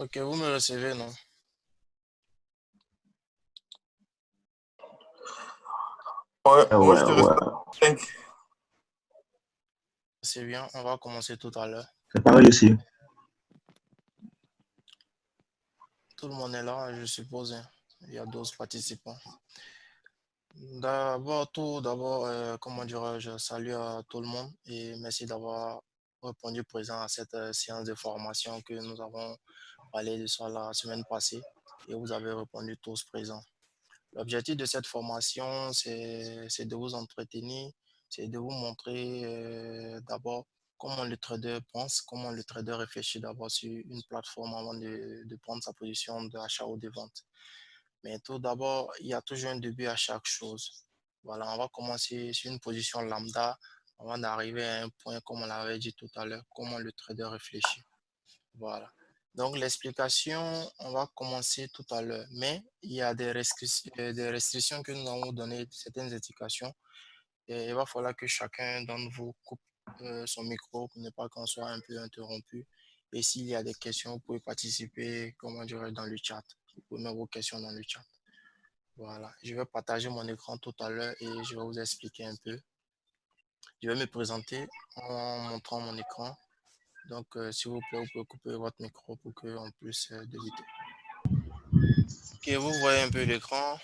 Ok, vous me recevez, non? Ouais, Ouais, moi je ouais, te ouais. reçois. C'est bien, on va commencer tout à l'heure. C'est pareil ici. Tout le monde est là, je suppose, hein. Il y a 12 participants. Comment dirais-je, salut à tout le monde et merci d'avoir répondu présent à cette séance de formation que nous avons parlé de ça la semaine passée et vous avez répondu tous présents. L'objectif de cette formation, c'est de vous entretenir, c'est de vous montrer d'abord comment le trader pense, comment le trader réfléchit d'abord sur une plateforme avant de prendre sa position d'achat ou de vente. Mais tout d'abord, il y a toujours un début à chaque chose. Voilà, on va commencer sur une position lambda avant d'arriver à un point, comme on l'avait dit tout à l'heure, comment le trader réfléchit. Voilà. Donc, l'explication, on va commencer tout à l'heure. Mais il y a des restrictions que nous allons donner, certaines indications. Et il va falloir que chacun d'entre vous coupe son micro pour ne pas qu'on soit un peu interrompu. Et s'il y a des questions, vous pouvez participer, comment dire, dans le chat. Vous pouvez mettre vos questions dans le chat. Voilà. Je vais partager mon écran tout à l'heure et je vais vous expliquer un peu. Je vais me présenter en montrant mon écran. Donc, s'il vous plaît, vous pouvez couper votre micro pour qu'on puisse débuter. Ok, vous voyez un peu l'écran.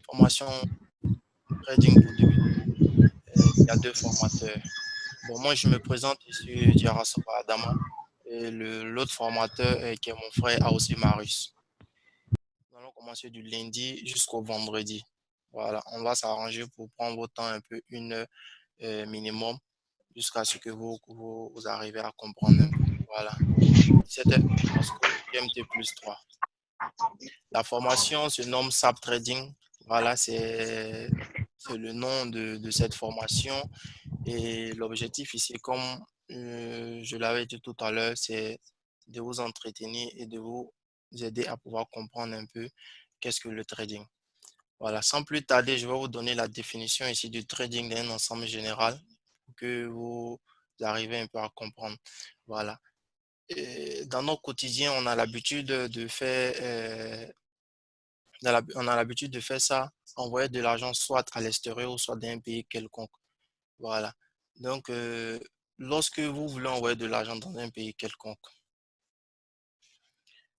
Formation trading pour débuter. Il y a deux formateurs. Bon, moi, je me présente, je suis Diarasova Adama. Et l'autre formateur, qui est mon frère Aosé Marius. Nous allons commencer du lundi jusqu'au vendredi. Voilà, on va s'arranger pour prendre votre temps un peu, une heure minimum, jusqu'à ce que vous arrivez à comprendre un peu. Voilà. 17h GMT plus 3. La formation se nomme SAP Trading. Voilà, c'est le nom de cette formation. Et l'objectif ici, comme je l'avais dit tout à l'heure, c'est de vous entretenir et de vous aider à pouvoir comprendre un peu qu'est-ce que le trading. Voilà, sans plus tarder, je vais vous donner la définition ici du trading d'un ensemble général pour que vous arrivez un peu à comprendre. Voilà. Et dans notre quotidien, on a l'habitude de faire on a l'habitude de faire ça, envoyer de l'argent soit à l'extérieur ou soit dans un pays quelconque. Voilà. Donc, lorsque vous voulez envoyer de l'argent dans un pays quelconque,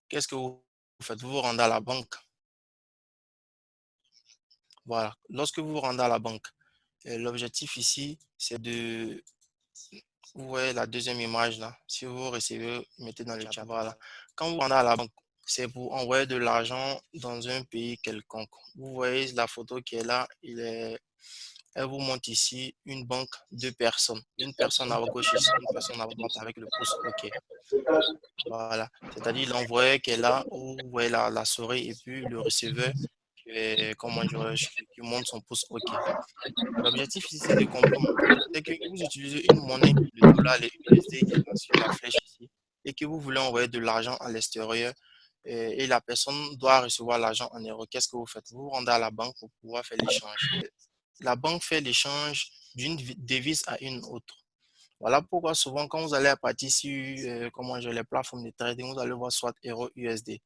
qu'est-ce que vous faites? Vous vous rendez à la banque. Voilà. Lorsque vous vous rendez à la banque, l'objectif ici, c'est de... Vous voyez la deuxième image là. Si vous recevez, mettez dans le chat. Voilà. Quand vous vous rendez à la banque, c'est pour envoyer de l'argent dans un pays quelconque. Vous voyez la photo qui est là. Elle vous montre ici une banque, deux personnes. Une personne à gauche ici, une personne à droite avec le pouce OK. Voilà. C'est-à-dire l'envoyeur qui est là, où vous voyez la souris, et puis le receveur comment dirais-je, qui montre son pouce OK. L'objectif ici, c'est de comprendre. C'est que vous utilisez une monnaie, le dollar, le USD qui est là sur la flèche ici, et que vous voulez envoyer de l'argent à l'extérieur, et la personne doit recevoir l'argent en euros. Qu'est-ce que vous faites? Vous vous rendez à la banque pour pouvoir faire l'échange. La banque fait l'échange d'une devise à une autre. Voilà pourquoi souvent quand vous allez à partir sur les plateformes de trading, vous allez voir soit Euro USD.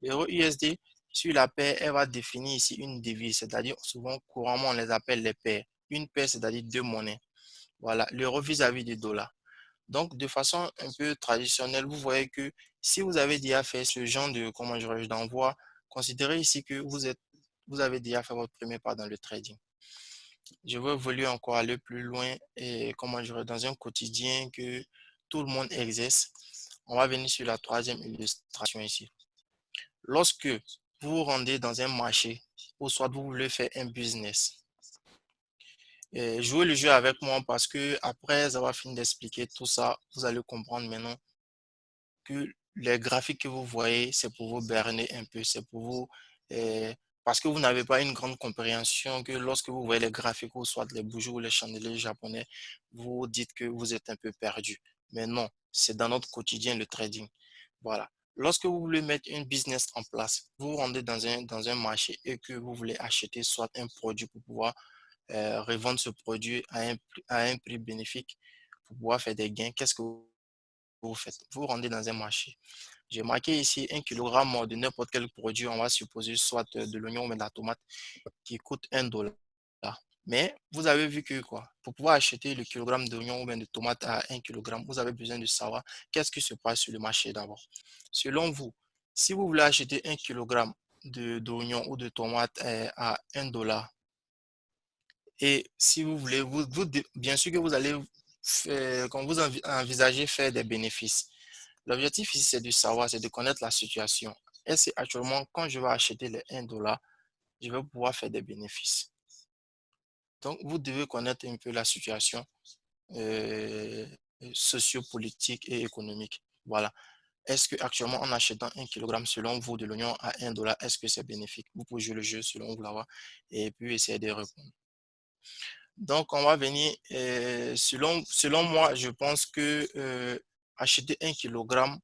L'Euro USD, sur la paire, elle va définir ici une devise, c'est-à-dire souvent couramment on les appelle les paires. Une paire, c'est-à-dire deux monnaies. Voilà, l'euro vis-à-vis du dollar. Donc de façon un peu traditionnelle, vous voyez que si vous avez déjà fait ce genre de d'envoi, considérez ici que vous avez déjà fait votre premier pas dans le trading. Je veux évoluer encore aller plus loin et dans un quotidien que tout le monde exerce. On va venir sur la troisième illustration ici. Lorsque vous vous rendez dans un marché ou soit vous voulez faire un business, jouez le jeu avec moi parce que après avoir fini d'expliquer tout ça, vous allez comprendre maintenant que les graphiques que vous voyez, c'est pour vous berner un peu, c'est pour vous, parce que vous n'avez pas une grande compréhension que lorsque vous voyez les graphiques ou soit les bougies ou les chandeliers japonais, vous dites que vous êtes un peu perdu. Mais non, c'est dans notre quotidien le trading. Voilà. Lorsque vous voulez mettre un business en place, vous vous rendez dans un marché et que vous voulez acheter soit un produit pour pouvoir revendre ce produit à un prix bénéfique pour pouvoir faire des gains, qu'est-ce que vous faites? Vous vous rendez dans un marché. J'ai marqué ici 1 kg de n'importe quel produit, on va supposer soit de l'oignon ou de la tomate, qui coûte 1 dollar. Mais vous avez vu que quoi, pour pouvoir acheter le kilogramme d'oignon ou bien de tomate à 1 kg, vous avez besoin de savoir qu'est-ce qui se passe sur le marché d'abord. Selon vous, si vous voulez acheter 1 kg d'oignon ou de tomate à 1 dollar, et si vous voulez, bien sûr que vous allez faire, quand vous envisagez faire des bénéfices. L'objectif ici, c'est de savoir, c'est de connaître la situation. Est-ce que actuellement, quand je vais acheter les 1 dollar, je vais pouvoir faire des bénéfices? Donc, vous devez connaître un peu la situation euh, sociopolitique et économique. Voilà. Est-ce que actuellement, en achetant 1 kg selon vous de l'oignon à 1 dollar, est-ce que c'est bénéfique? Vous pouvez jouer le jeu selon vous là-bas et puis essayer de répondre. Donc, on va venir, selon moi, je pense que acheter 1 kg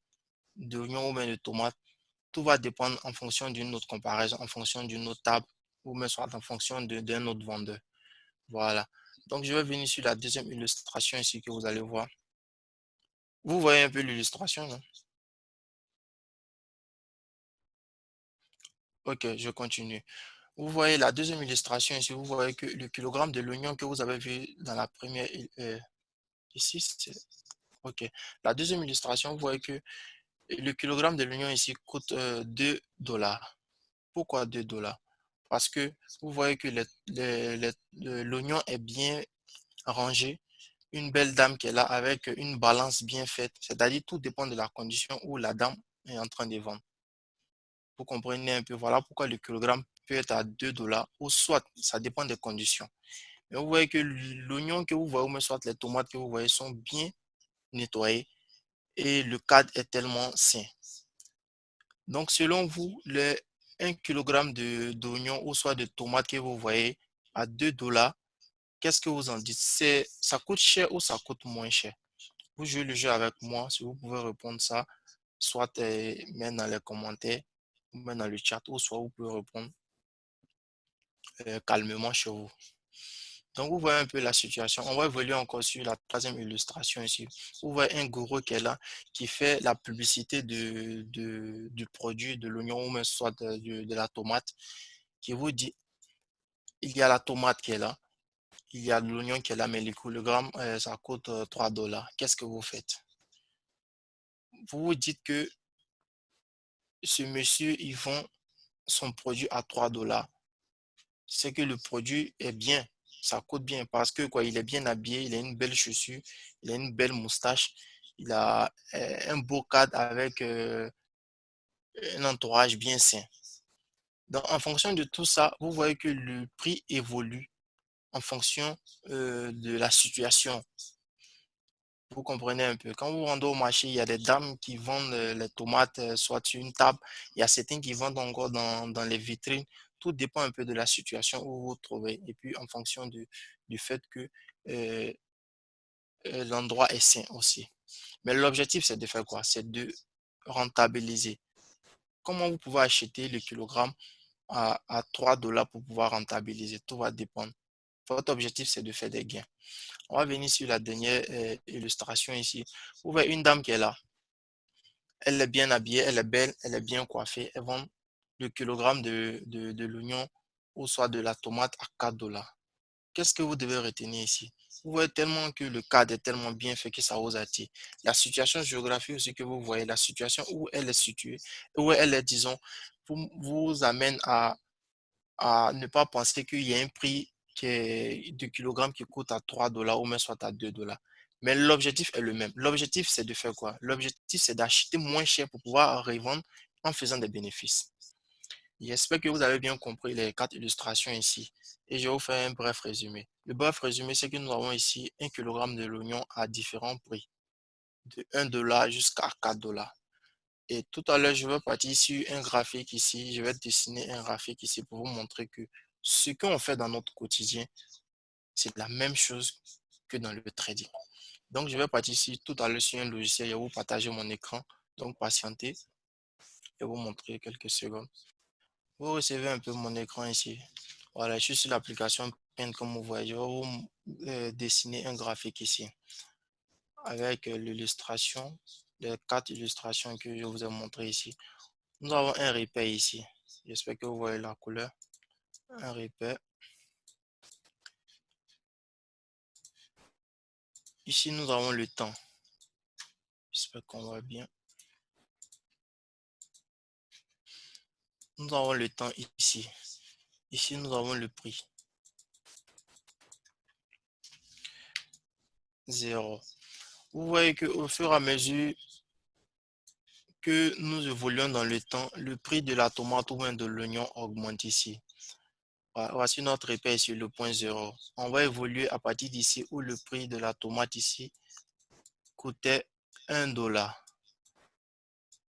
d'oignon ou bien de tomate, tout va dépendre en fonction d'une autre comparaison, en fonction d'une autre table ou même soit en fonction d'un autre vendeur. Voilà. Donc, je vais venir sur la deuxième illustration ici que vous allez voir. Vous voyez un peu l'illustration, non? Ok, je continue. Vous voyez la deuxième illustration ici, vous voyez que le kilogramme de l'oignon que vous avez vu dans la première, ici, c'est, ok. La deuxième illustration, vous voyez que le kilogramme de l'oignon ici coûte 2 dollars. Pourquoi 2 dollars? Parce que vous voyez que l'oignon est bien rangé, une belle dame qui est là avec une balance bien faite. C'est-à-dire tout dépend de la condition où la dame est en train de vendre. Vous comprenez un peu, voilà pourquoi le kilogramme peut être à 2 dollars ou soit, ça dépend des conditions. Mais vous voyez que l'oignon que vous voyez, ou même soit les tomates que vous voyez sont bien nettoyées et le cadre est tellement sain. Donc, selon vous, le 1 kg d'oignon ou soit de tomates que vous voyez à 2 dollars, qu'est-ce que vous en dites? Ça coûte cher ou ça coûte moins cher? Vous jouez le jeu avec moi, si vous pouvez répondre ça, soit même dans les commentaires, ou même dans le chat, ou soit vous pouvez répondre calmement chez vous. Donc, vous voyez un peu la situation. On va évoluer encore sur la troisième illustration ici. Vous voyez un gourou qui est là, qui fait la publicité du produit, de l'oignon ou même soit de la tomate, qui vous dit, il y a la tomate qui est là, il y a l'oignon qui est là, mais le kilogramme, ça coûte 3 dollars. Qu'est-ce que vous faites? Vous vous dites que ce monsieur, il vend son produit à 3 dollars. C'est que le produit est bien, ça coûte bien parce que quoi, il est bien habillé, il a une belle chaussure, il a une belle moustache, il a un beau cadre avec un entourage bien sain. Donc, en fonction de tout ça, vous voyez que le prix évolue en fonction de la situation. Vous comprenez un peu. Quand vous rendez au marché, il y a des dames qui vendent les tomates soit sur une table, il y a certains qui vendent encore dans les vitrines. Tout dépend un peu de la situation où vous vous trouvez et puis en fonction du fait que euh, l'endroit est sain aussi. Mais l'objectif, c'est de faire quoi? C'est de rentabiliser. Comment vous pouvez acheter le kilogramme à 3 dollars pour pouvoir rentabiliser? Tout va dépendre. Votre objectif, c'est de faire des gains. On va venir sur la dernière illustration ici. Vous voyez une dame qui est là. Elle est bien habillée, elle est belle, elle est bien coiffée. Elle vend le kilogramme de l'oignon ou soit de la tomate à 4 dollars. Qu'est-ce que vous devez retenir ici? Vous voyez tellement que le cadre est tellement bien fait que ça vous attire. La situation géographique aussi que vous voyez, la situation où elle est située, où elle est, disons, vous amène à ne pas penser qu'il y a un prix qui est de kilogramme qui coûte à 3 dollars ou même soit à 2 dollars. Mais l'objectif est le même. L'objectif, c'est de faire quoi? L'objectif, c'est d'acheter moins cher pour pouvoir revendre en faisant des bénéfices. J'espère que vous avez bien compris les quatre illustrations ici. Et je vais vous faire un bref résumé. Le bref résumé, c'est que nous avons ici 1 kg de l'oignon à différents prix, de 1 dollar jusqu'à 4 dollars. Et tout à l'heure, je vais partir sur un graphique ici. Je vais dessiner un graphique ici pour vous montrer que ce qu'on fait dans notre quotidien, c'est la même chose que dans le trading. Donc, je vais partir ici tout à l'heure sur un logiciel. Je vais vous partager mon écran. Donc, patientez. Je vais vous montrer quelques secondes. Vous recevez un peu mon écran ici. Voilà, je suis sur l'application Paint comme vous voyez. Je vais vous dessiner un graphique ici avec l'illustration. les 4 illustrations que je vous ai montrées ici. Nous avons un repère ici. J'espère que vous voyez la couleur. Un repère. Ici, nous avons le temps. J'espère qu'on voit bien. Nous avons le temps ici. Ici, nous avons le prix. 0. Vous voyez qu'au fur et à mesure que nous évoluons dans le temps, le prix de la tomate ou bien de l'oignon augmente ici. Voici notre repère sur le point 0. On va évoluer à partir d'ici où le prix de la tomate ici coûtait 1 $.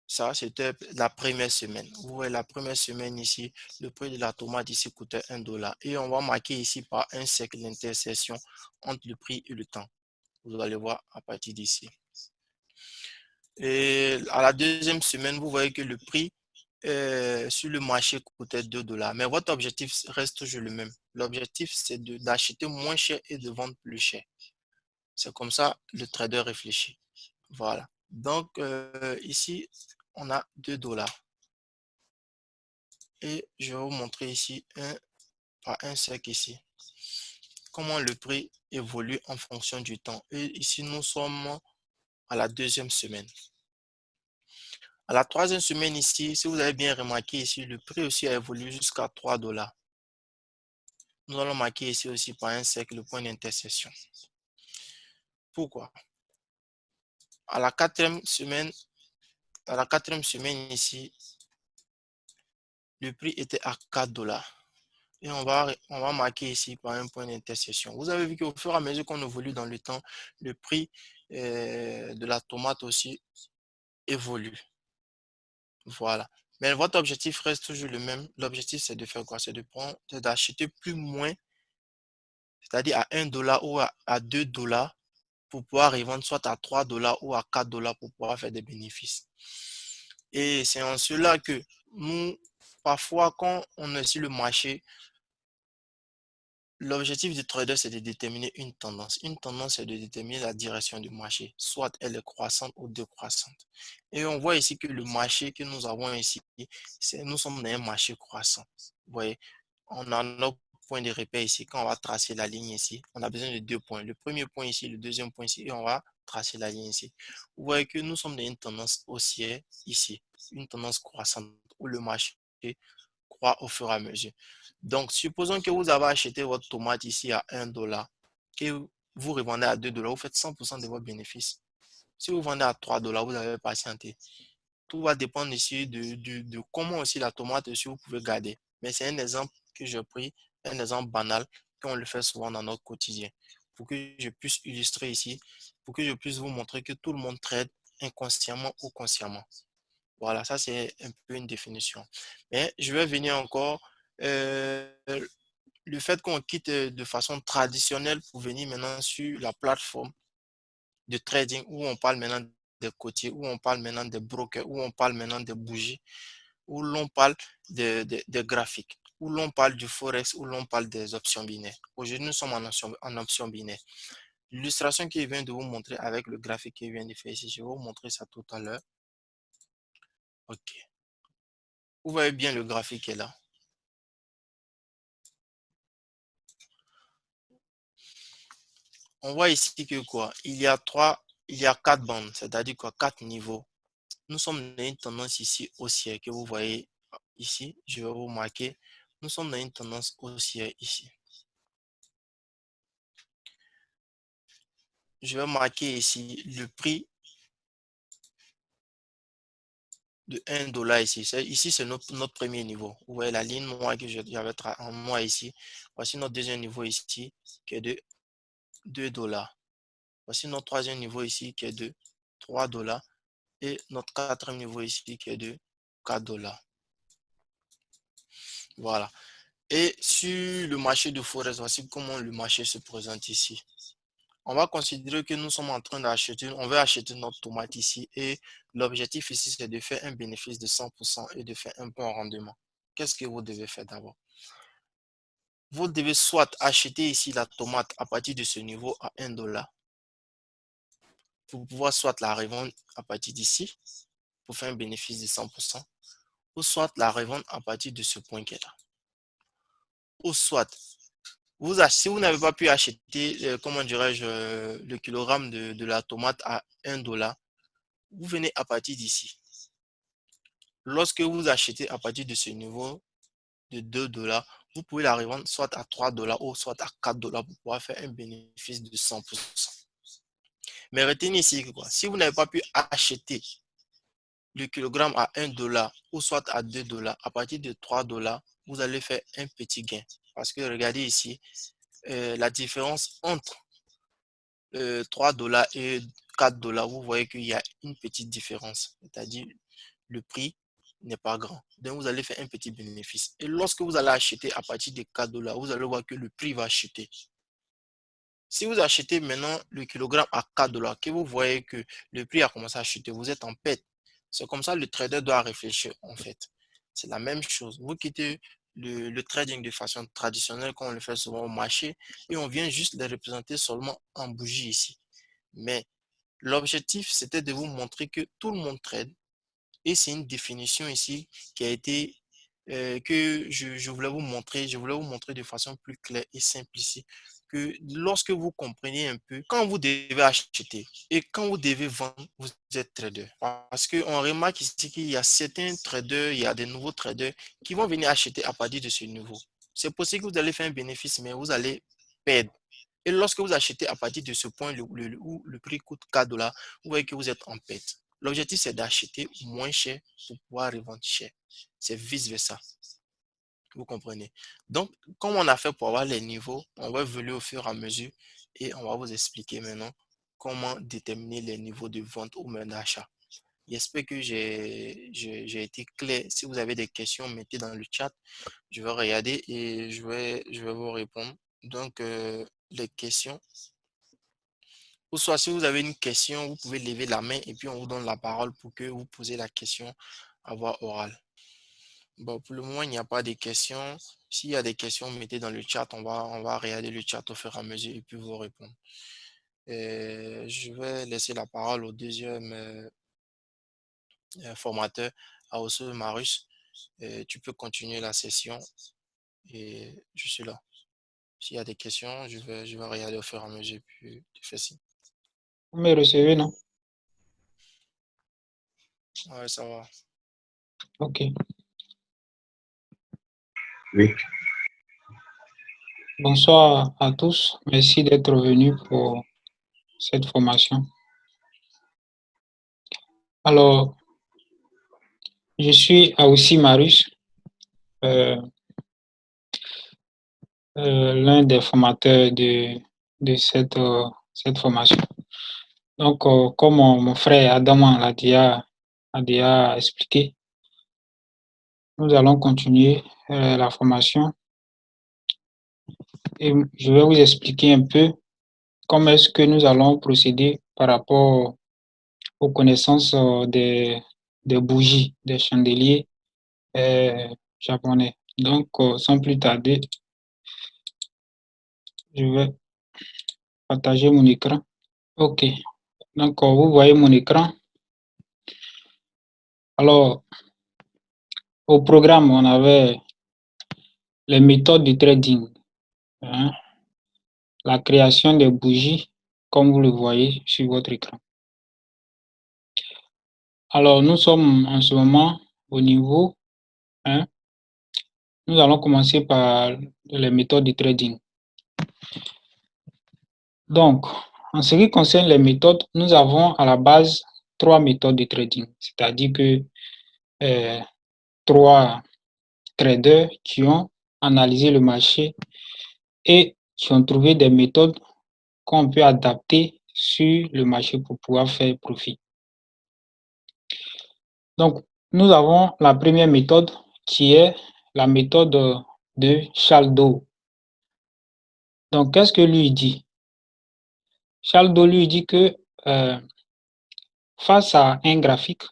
Ça, c'était la première semaine. Vous voyez, la première semaine ici, le prix de la tomate ici coûtait 1 $. Et on va marquer ici par un cercle d'intersection entre le prix et le temps. Vous allez voir à partir d'ici. Et à la deuxième semaine, vous voyez que le prix sur le marché coûtait 2 $. Mais votre objectif reste toujours le même. L'objectif, c'est d'acheter moins cher et de vendre plus cher. C'est comme ça le trader réfléchit. Voilà. Donc, ici, on a 2 $. Et je vais vous montrer ici par un cercle ici. Comment le prix évolue en fonction du temps. Et ici, nous sommes à la deuxième semaine. À la troisième semaine ici, si vous avez bien remarqué ici, le prix aussi a évolué jusqu'à 3 $. Nous allons marquer ici aussi par un cercle le point d'intersection. Pourquoi? À la quatrième semaine ici, le prix était à 4 $. Et on va marquer ici par un point d'intersection. Vous avez vu qu'au fur et à mesure qu'on évolue dans le temps, le prix de la tomate aussi évolue. Voilà. Mais votre objectif reste toujours le même. L'objectif, c'est de faire quoi? C'est d'acheter plus moins, c'est-à-dire à 1 $ ou à 2 $ pour pouvoir revendre soit à 3 $ ou à 4 $ pour pouvoir faire des bénéfices. Et c'est en cela que nous, parfois, quand on est sur le marché, l'objectif du trader, c'est de déterminer une tendance. Une tendance, c'est de déterminer la direction du marché, soit elle est croissante ou décroissante. Et on voit ici que le marché que nous avons ici, nous sommes dans un marché croissant. Vous voyez, on a notre point de repère ici. Quand on va tracer la ligne ici, on a besoin de 2 points. Le premier point ici, le deuxième point ici, et on va tracer la ligne ici. Vous voyez que nous sommes dans une tendance haussière ici, une tendance croissante où le marché croît au fur et à mesure. Donc, supposons que vous avez acheté votre tomate ici à 1 $, que vous revendez à 2 $, vous faites 100% de votre bénéfice. Si vous vendez à 3 $, vous avez patienté. Tout va dépendre ici de comment aussi la tomate aussi vous pouvez garder. Mais c'est un exemple que j'ai pris, un exemple banal, qu'on le fait souvent dans notre quotidien. Pour que je puisse illustrer ici, pour que je puisse vous montrer que tout le monde trade inconsciemment ou consciemment. Voilà, ça c'est un peu une définition. Mais je vais venir encore euh, le fait qu'on quitte de façon traditionnelle pour venir maintenant sur la plateforme de trading où on parle maintenant des côtiers, où on parle maintenant des brokers, où on parle maintenant des bougies, où l'on parle des graphiques, où l'on parle du forex, où l'on parle des options binaires. Aujourd'hui, nous sommes en option binaire. L'illustration qu'il vient de vous montrer avec le graphique qu'il vient de faire ici, je vais vous montrer ça tout à l'heure. OK. Vous voyez bien le graphique est là. On voit ici que quoi? Il y a 4 bandes, c'est-à-dire quoi? 4 niveaux. Nous sommes dans une tendance ici haussière que vous voyez ici. Je vais vous marquer. Nous sommes dans une tendance haussière ici. Je vais marquer ici le prix de 1 $ ici. Ici, c'est notre premier niveau. Vous voyez la ligne noire que j'avais en noir ici. Voici notre deuxième niveau ici qui est de 2 $. Voici notre troisième niveau ici qui est de 3 $. Et notre quatrième niveau ici qui est de 4 $. Voilà. Et sur le marché de Forex, voici comment le marché se présente ici. On va considérer que nous sommes en train d'acheter, on veut acheter notre tomate ici et l'objectif ici, c'est de faire un bénéfice de 100% et de faire un bon rendement. Qu'est-ce que vous devez faire d'abord? Vous devez soit acheter ici la tomate à partir de ce niveau à 1 $, pour pouvoir soit la revendre à partir d'ici, pour faire un bénéfice de 100%, ou soit la revendre à partir de ce point qui est là. Ou soit, si vous n'avez pas pu acheter, comment dirais-je, le kilogramme de la tomate à 1 $, vous venez à partir d'ici. Lorsque vous achetez à partir de ce niveau de 2 $, vous pouvez la revendre soit à 3 $ ou soit à 4 $ pour pouvoir faire un bénéfice de 100%. Mais retenez ici que quoi, si vous n'avez pas pu acheter le kilogramme à 1 $ ou soit à 2 $, à partir de 3 $, vous allez faire un petit gain. Parce que regardez ici, la différence entre 3 $ et 4 $, vous voyez qu'il y a une petite différence. C'est-à-dire le prix n'est pas grand. Donc, vous allez faire un petit bénéfice. Et lorsque vous allez acheter à partir de 4 $, vous allez voir que le prix va chuter. Si vous achetez maintenant le kilogramme à 4 $, que vous voyez que le prix a commencé à chuter, vous êtes en perte. C'est comme ça que le trader doit réfléchir en fait. C'est la même chose. Vous quittez le trading de façon traditionnelle comme on le fait souvent au marché et on vient juste les représenter seulement en bougie ici. Mais l'objectif, c'était de vous montrer que tout le monde trade et c'est une définition ici qui a été que je voulais vous montrer. Je voulais vous montrer de façon plus claire et simple ici que lorsque vous comprenez un peu quand vous devez acheter et quand vous devez vendre, vous êtes trader. Parce qu'on remarque ici qu'il y a certains traders, il y a des nouveaux traders qui vont venir acheter à partir de ce niveau. C'est possible que vous allez faire un bénéfice, mais vous allez perdre. Et lorsque vous achetez à partir de ce point où le prix coûte 4 $, vous voyez que vous êtes en perte. L'objectif, c'est d'acheter moins cher pour pouvoir revendre cher. C'est vice-versa. Vous comprenez? Donc, comme on a fait pour avoir les niveaux, on va évoluer au fur et à mesure et on va vous expliquer maintenant comment déterminer les niveaux de vente ou même d'achat. J'espère que j'ai été clair. Si vous avez des questions, mettez dans le chat. Je vais regarder et je vais vous répondre. Donc, les questions. Ou soit si vous avez une question, vous pouvez lever la main et puis on vous donne la parole pour que vous posiez la question à voix orale. Bon, pour le moment, il n'y a pas de questions. S'il y a des questions, mettez dans le chat. On va regarder le chat au fur et à mesure et puis vous répondre. Je vais laisser la parole au deuxième formateur, à Osso Marus. Tu peux continuer la session et je suis là. S'il y a des questions, je vais regarder au fur et à mesure et puis tu fais signe. Vous me recevez, non? Ouais, ça va. Ok. Oui. Bonsoir à tous. Merci d'être venus pour cette formation. Alors, je suis Aoussi Marus, l'un des formateurs de cette formation. Donc, comme mon frère Adam a déjà expliqué, nous allons continuer la formation et je vais vous expliquer un peu comment est-ce que nous allons procéder par rapport aux connaissances des bougies, des chandeliers japonais. Donc, sans plus tarder, je vais partager mon écran. OK. Donc, vous voyez mon écran. Alors, au programme, on avait les méthodes de trading, hein, la création des bougies, comme vous le voyez sur votre écran. Alors, nous sommes en ce moment au niveau 1. Nous allons commencer par les méthodes de trading. Donc, en ce qui concerne les méthodes, nous avons à la base 3 méthodes de trading, c'est-à-dire que 3 traders qui ont analysé le marché et qui ont trouvé des méthodes qu'on peut adapter sur le marché pour pouvoir faire profit. Donc, nous avons la première méthode qui est la méthode de Charles Dow. Donc, qu'est-ce que lui dit? Charles Dow lui dit que face à un graphique,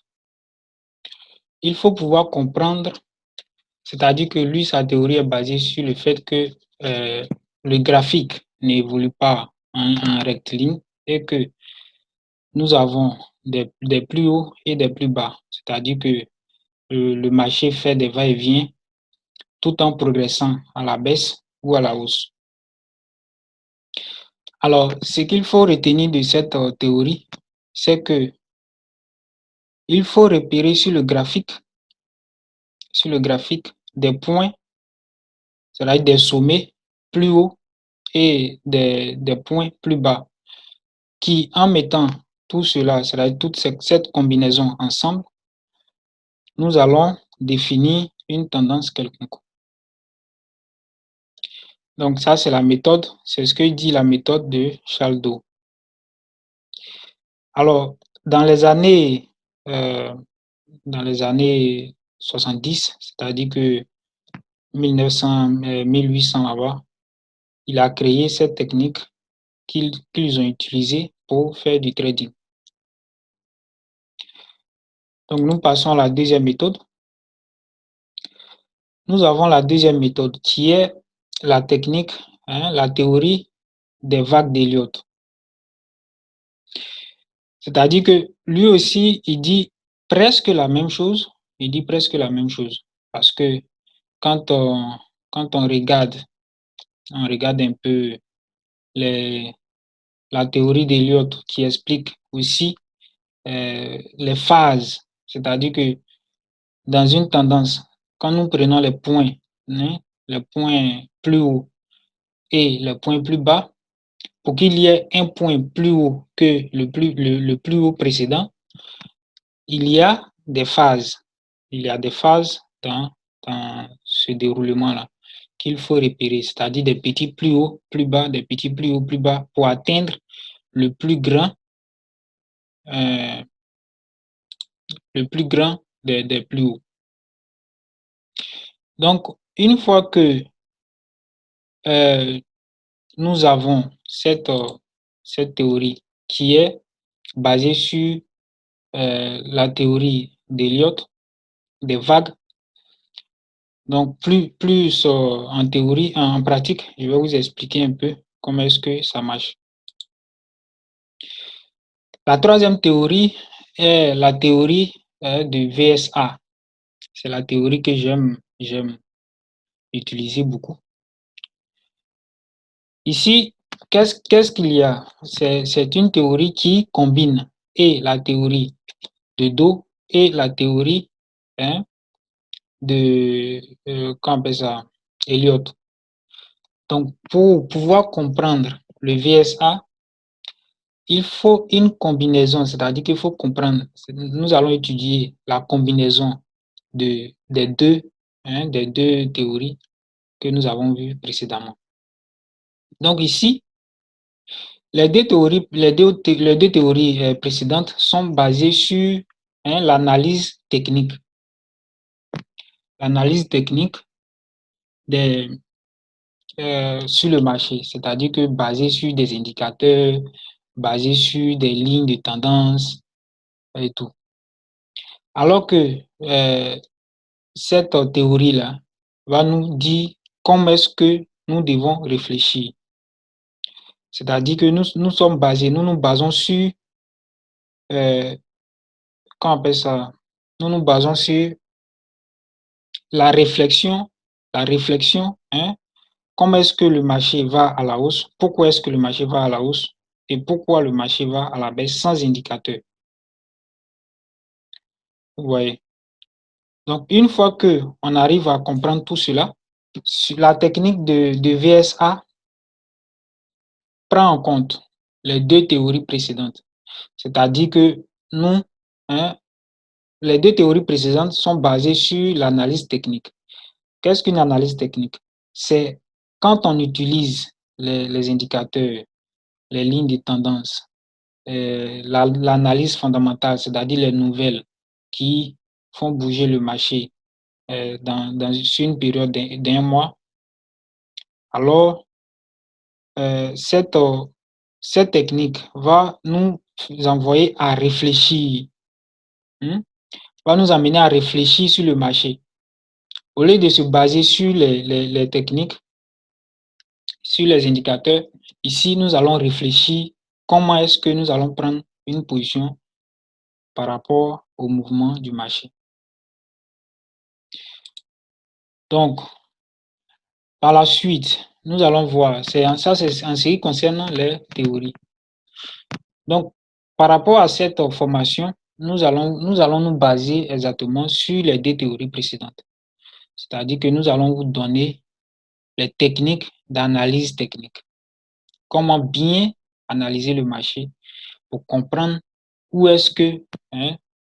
il faut pouvoir comprendre, c'est-à-dire que lui, sa théorie est basée sur le fait que le graphique n'évolue pas en rectiligne et que nous avons des plus hauts et des plus bas. C'est-à-dire que le marché fait des va-et-vient tout en progressant à la baisse ou à la hausse. Alors, ce qu'il faut retenir de cette théorie, c'est que il faut repérer sur le graphique des points, c'est-à-dire des sommets plus hauts et des points plus bas, qui, en mettant tout cela, c'est-à-dire toute cette combinaison ensemble, nous allons définir une tendance quelconque. Donc ça, c'est la méthode, c'est ce que dit la méthode de Chaldo. Alors, dans les années 70, c'est-à-dire que 1800 là-bas, il a créé cette technique qu'ils ont utilisée pour faire du trading. Donc, nous passons à la deuxième méthode. Nous avons la deuxième méthode qui est la technique, la théorie des vagues d'Elliott. C'est-à-dire que lui aussi, il dit presque la même chose. Il dit presque la même chose. Parce que quand on regarde un peu la théorie d'Elliott qui explique aussi les phases, c'est-à-dire que dans une tendance, quand nous prenons les points plus hauts et les points plus bas, pour qu'il y ait un point plus haut que le plus haut précédent, il y a des phases. Il y a des phases dans ce déroulement-là qu'il faut repérer, c'est-à-dire des petits plus hauts, plus bas, des petits plus hauts, plus bas, pour atteindre le plus grand des plus hauts. Donc, une fois que nous avons cette théorie qui est basée sur la théorie d'Elliott, des vagues. Donc, plus en théorie, en pratique, je vais vous expliquer un peu comment est-ce que ça marche. La troisième théorie est la théorie de VSA. C'est la théorie que j'aime utiliser beaucoup. Ici, qu'est-ce qu'il y a? C'est une théorie qui combine et la théorie de Do et la théorie de comment on appelle ça, Elliott. Donc, pour pouvoir comprendre le VSA, il faut une combinaison, c'est-à-dire qu'il faut comprendre. Nous allons étudier la combinaison des deux théories que nous avons vues précédemment. Donc ici, les deux théories précédentes sont basées sur l'analyse technique. L'analyse technique sur le marché, c'est-à-dire que basée sur des indicateurs, basée sur des lignes de tendance et tout. Alors que cette théorie-là va nous dire comment est-ce que nous devons réfléchir. C'est-à-dire que nous nous basons sur, comment on appelle ça, nous nous basons sur la réflexion, comment est-ce que le marché va à la hausse, pourquoi est-ce que le marché va à la hausse et pourquoi le marché va à la baisse sans indicateur. Vous voyez. Donc, une fois qu'on arrive à comprendre tout cela, la technique de VSA prend en compte les deux théories précédentes. C'est-à-dire que les deux théories précédentes sont basées sur l'analyse technique. Qu'est-ce qu'une analyse technique? C'est quand on utilise les indicateurs, les lignes de tendance, l'analyse fondamentale, c'est-à-dire les nouvelles qui font bouger le marché sur une période d'un mois, alors cette technique va nous envoyer à réfléchir, va nous amener à réfléchir sur le marché. Au lieu de se baser sur les techniques, sur les indicateurs, ici, nous allons réfléchir comment est-ce que nous allons prendre une position par rapport au mouvement du marché. Donc, par la suite, nous allons voir, c'est en ce qui concerne les théories. Donc, par rapport à cette formation, nous allons nous baser exactement sur les deux théories précédentes. C'est-à-dire que nous allons vous donner les techniques d'analyse technique. Comment bien analyser le marché pour comprendre où est-ce que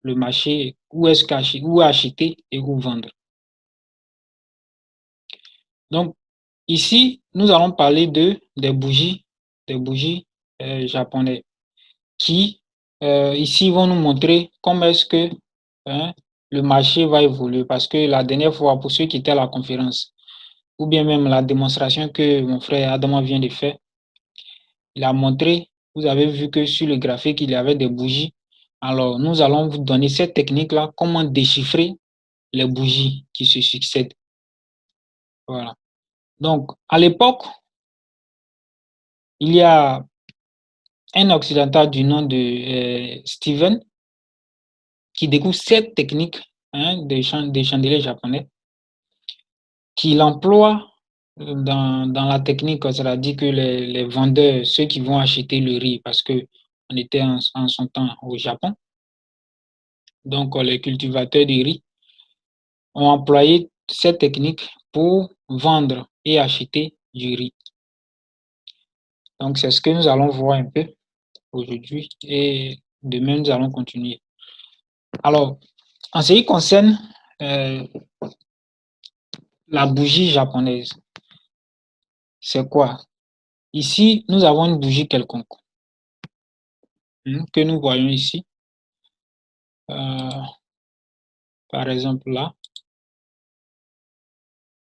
le marché, où acheter et où vendre. Donc, ici, nous allons parler des bougies japonaises qui, ici, vont nous montrer comment est-ce que le marché va évoluer. Parce que la dernière fois, pour ceux qui étaient à la conférence, ou bien même la démonstration que mon frère Adama vient de faire, il a montré, vous avez vu que sur le graphique, il y avait des bougies. Alors, nous allons vous donner cette technique-là, comment déchiffrer les bougies qui se succèdent. Voilà. Donc, à l'époque, il y a un occidental du nom de Steven qui découvre cette technique des chandeliers japonais, qu'il emploie dans la technique, c'est-à-dire que les vendeurs, ceux qui vont acheter le riz, parce que on était en son temps au Japon, donc les cultivateurs de riz ont employé cette technique pour vendre et acheter du riz. Donc c'est ce que nous allons voir un peu aujourd'hui et demain nous allons continuer. Alors, en ce qui concerne la bougie japonaise, c'est quoi? Ici, nous avons une bougie quelconque que nous voyons ici. Par exemple là.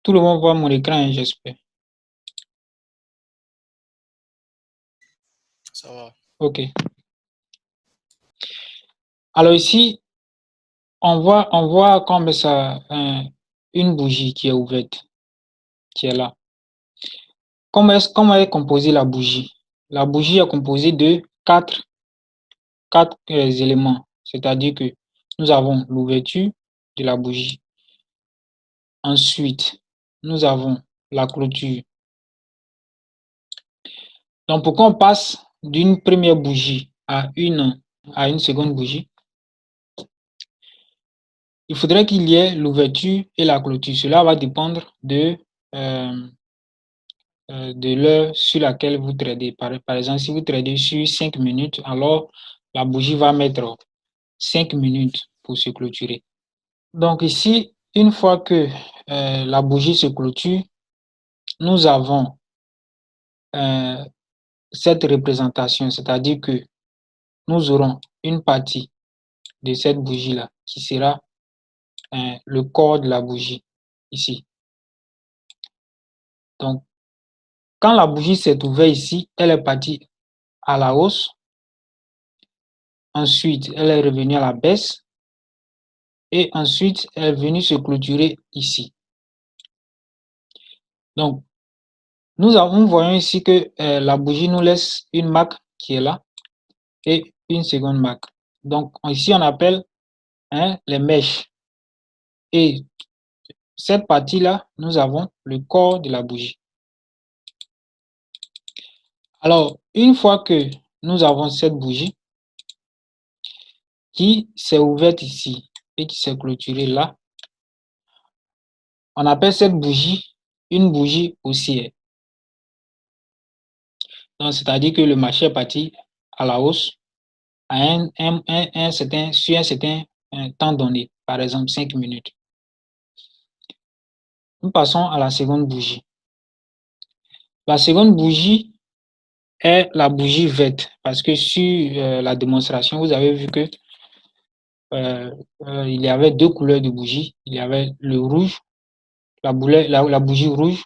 Tout le monde voit mon écran, j'espère. Ça va. OK. Alors ici, on voit comme ça une bougie qui est ouverte, qui est là. Comment est composée la bougie? La bougie est composée de quatre éléments. C'est-à-dire que nous avons l'ouverture de la bougie. Ensuite, nous avons la clôture. Donc, pourquoi on passe d'une première bougie à une seconde bougie? Il faudrait qu'il y ait l'ouverture et la clôture. Cela va dépendre de l'heure sur laquelle vous tradez. Par exemple, si vous tradez sur 5 minutes, alors la bougie va mettre 5 minutes pour se clôturer. Donc ici, une fois que la bougie se clôture, nous avons cette représentation, c'est-à-dire que nous aurons une partie de cette bougie-là qui sera le corps de la bougie, ici. Donc, quand la bougie s'est ouverte ici, elle est partie à la hausse. Ensuite, elle est revenue à la baisse. Et ensuite, elle est venue se clôturer ici. Donc, nous voyons ici que la bougie nous laisse une marque qui est là et une seconde marque. Donc, ici, on appelle les mèches. Et cette partie-là, nous avons le corps de la bougie. Alors, une fois que nous avons cette bougie qui s'est ouverte ici et qui s'est clôturée là, on appelle cette bougie une bougie haussière. Donc, c'est-à-dire que le marché est parti à la hausse à sur un certain temps donné, par exemple 5 minutes. Nous passons à la seconde bougie. La seconde bougie est la bougie verte parce que sur la démonstration, vous avez vu que il y avait deux couleurs de bougie. Il y avait le rouge, la bougie rouge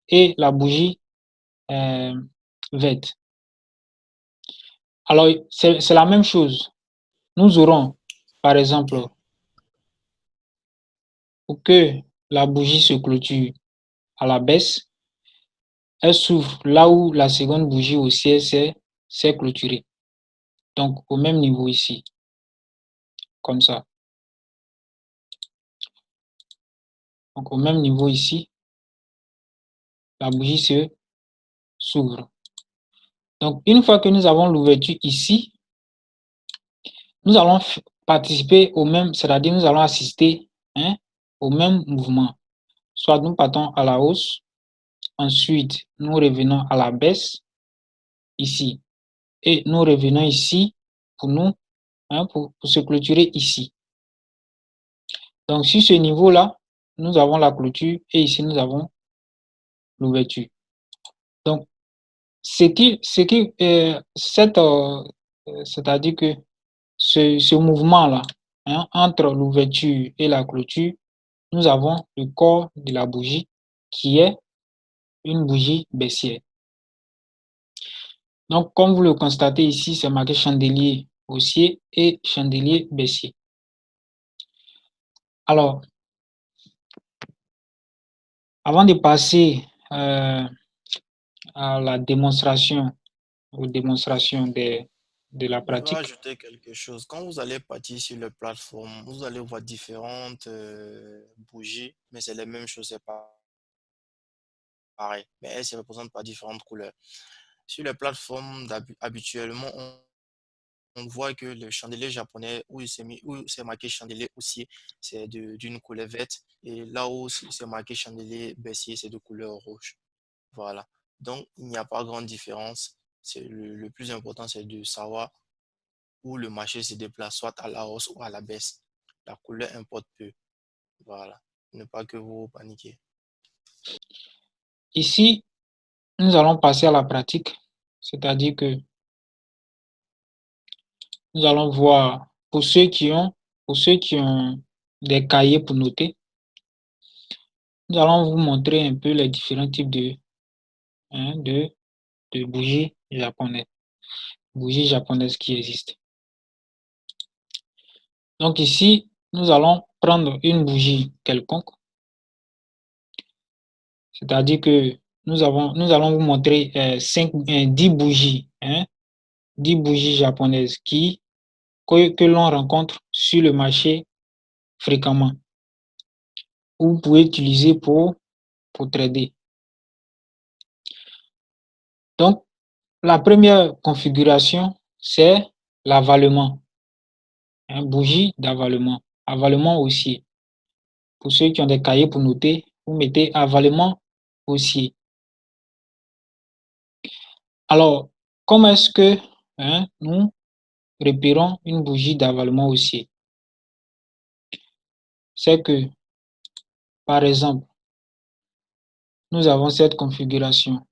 et la bougie verte. Alors, c'est la même chose. Nous aurons, par exemple, pour que la bougie se clôture à la baisse, elle s'ouvre là où la seconde bougie haussière s'est clôturée. Donc, au même niveau ici, comme ça. Donc, au même niveau ici, la bougie s'ouvre. Donc, une fois que nous avons l'ouverture ici, nous allons participer au même, c'est-à-dire nous allons assister au même mouvement. Soit nous partons à la hausse, ensuite nous revenons à la baisse ici. Et nous revenons ici pour nous, pour se clôturer ici. Donc, sur ce niveau-là, nous avons la clôture et ici, nous avons l'ouverture. Donc, c'est-à-dire que ce mouvement-là, entre l'ouverture et la clôture, nous avons le corps de la bougie qui est une bougie baissière. Donc, comme vous le constatez ici, c'est marqué chandelier haussier et chandelier baissier. Alors, avant de passer à la démonstration, aux démonstrations de la Je vais pratique, ajouter quelque chose. Quand vous allez partir sur les plateformes, vous allez voir différentes bougies, mais c'est les mêmes choses, c'est pas pareil. Mais elles se représentent par différentes couleurs. Sur les plateformes, habituellement, on voit que le chandelier japonais, où où c'est marqué chandelier haussier, c'est d'une couleur verte. Et là où c'est marqué chandelier baissier, c'est de couleur rouge. Voilà. Donc, il n'y a pas grande différence. Le plus important, c'est de savoir où le marché se déplace, soit à la hausse ou à la baisse. La couleur importe peu. Voilà. Ne pas que vous paniquez. ici, nous allons passer à la pratique, c'est-à-dire que nous allons voir, pour ceux qui ont des cahiers pour noter, nous allons vous montrer un peu les différents types de bougies japonaises qui existent. Donc ici, nous allons prendre une bougie quelconque, c'est-à-dire que nous allons vous montrer 10 bougies, 10 bougies japonaises que l'on rencontre sur le marché fréquemment, ou vous pouvez utiliser pour trader. Donc, la première configuration, c'est l'avalement, bougie d'avalement, avalement haussier. Pour ceux qui ont des cahiers pour noter, vous mettez avalement haussier. Alors, comment est-ce que nous repérons une bougie d'avalement haussier? C'est que, par exemple, nous avons cette configuration.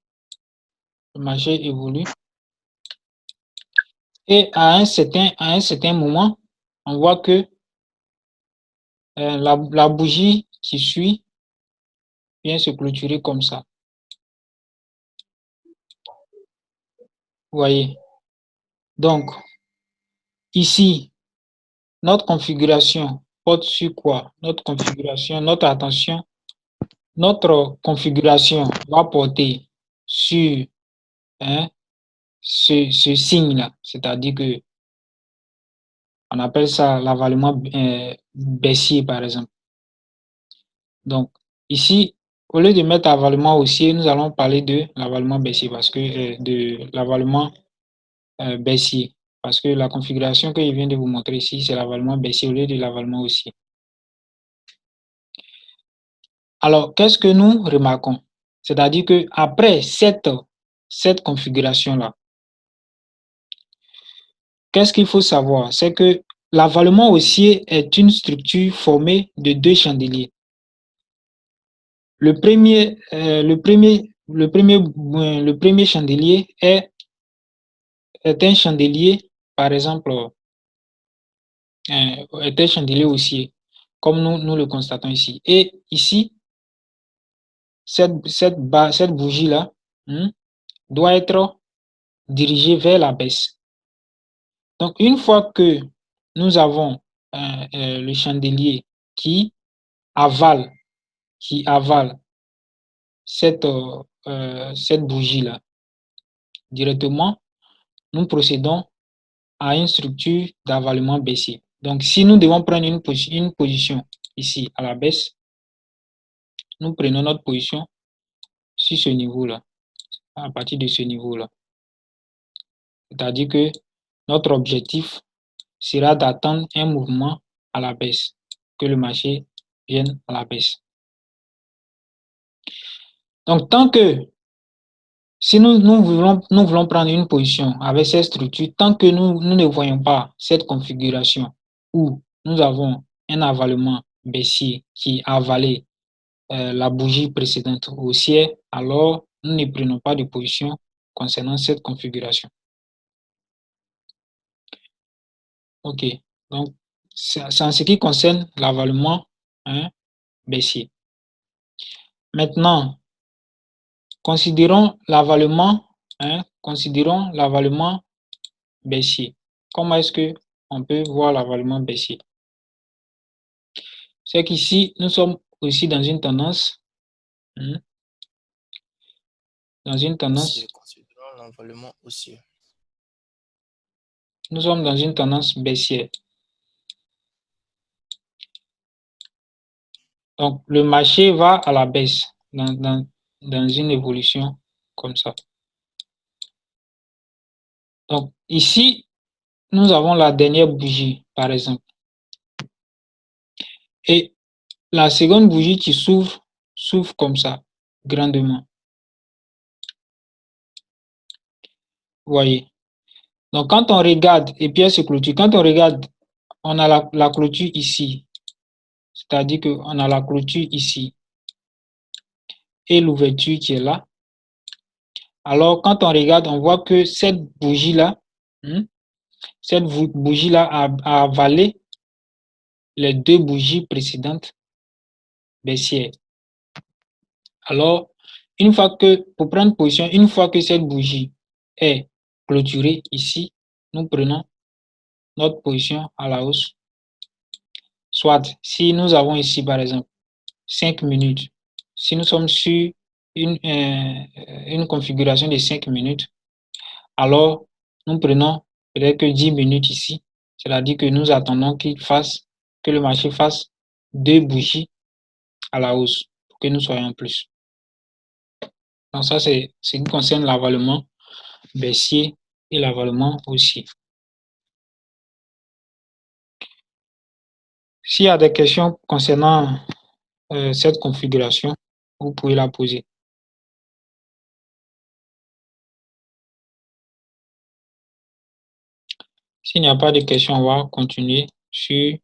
Le marché évolue et à un certain moment, on voit que la bougie qui suit vient se clôturer comme ça. Vous voyez? Donc, ici, notre configuration porte sur quoi? Notre attention, notre configuration va porter sur ce signe-là, c'est-à-dire que on appelle ça l'avalement baissier, par exemple. Donc, ici, au lieu de mettre avalement haussier, nous allons parler de l'avalement baissier parce que de l'avalement baissier. Parce que la configuration que je viens de vous montrer ici, c'est l'avalement baissier au lieu de l'avalement haussier. Alors, qu'est-ce que nous remarquons? C'est-à-dire que après cette configuration-là, qu'est-ce qu'il faut savoir? C'est que l'avalement haussier est une structure formée de deux chandeliers. Le premier chandelier est un chandelier, par exemple, est un chandelier haussier, comme nous le constatons ici. Et ici, cette bougie-là doit être dirigée vers la baisse. Donc, une fois que nous avons le chandelier qui avale, cette bougie-là directement, nous procédons à une structure d'avalement baissier. Donc, si nous devons prendre une position ici à la baisse, nous prenons notre position sur ce niveau-là, à partir de ce niveau-là. C'est-à-dire que notre objectif sera d'attendre un mouvement à la baisse, que le marché vienne à la baisse. Donc, si nous voulons prendre une position avec cette structure, tant que nous ne voyons pas cette configuration où nous avons un avalement baissier qui a avalé la bougie précédente haussière, alors nous ne prenons pas de position concernant cette configuration. OK. Donc, c'est en ce qui concerne l'avalement baissier. Maintenant, considérons l'avalement baissier. Comment est-ce que on peut voir l'avalement baissier? C'est qu'ici, nous sommes aussi dans une tendance, Considérons l'avalement haussier. Nous sommes dans une tendance baissière. Donc, le marché va à la baisse dans une évolution comme ça. Donc, ici, nous avons la dernière bougie, par exemple. Et la seconde bougie qui s'ouvre comme ça, grandement. Vous voyez. Donc, quand on regarde, et puis elle se clôture, quand on regarde, on a la clôture ici. C'est-à-dire qu'on a la clôture ici et l'ouverture qui est là. Alors, quand on regarde, on voit que cette bougie-là, a avalé les deux bougies précédentes baissières. Alors, pour prendre position, une fois que cette bougie est clôturée ici, nous prenons notre position à la hausse. Soit, si nous avons ici, par exemple, 5 minutes, si nous sommes sur une configuration de 5 minutes, alors nous prenons peut-être que 10 minutes ici, c'est-à-dire que nous attendons que le marché fasse deux bougies à la hausse pour que nous soyons plus. Donc ça, c'est ce qui concerne l'avalement baissier et l'avalement haussier. S'il y a des questions concernant cette configuration, vous pouvez la poser. S'il n'y a pas de questions, on va continuer sur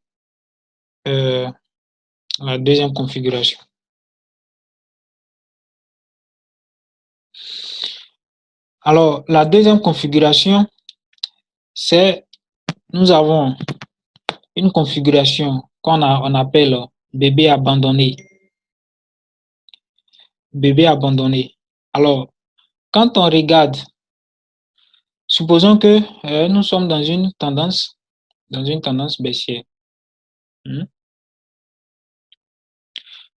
la deuxième configuration. Alors, la deuxième configuration, c'est nous avons une configuration qu'on appelle bébé abandonné. Bébé abandonné. Alors, quand on regarde, supposons que nous sommes dans une tendance baissière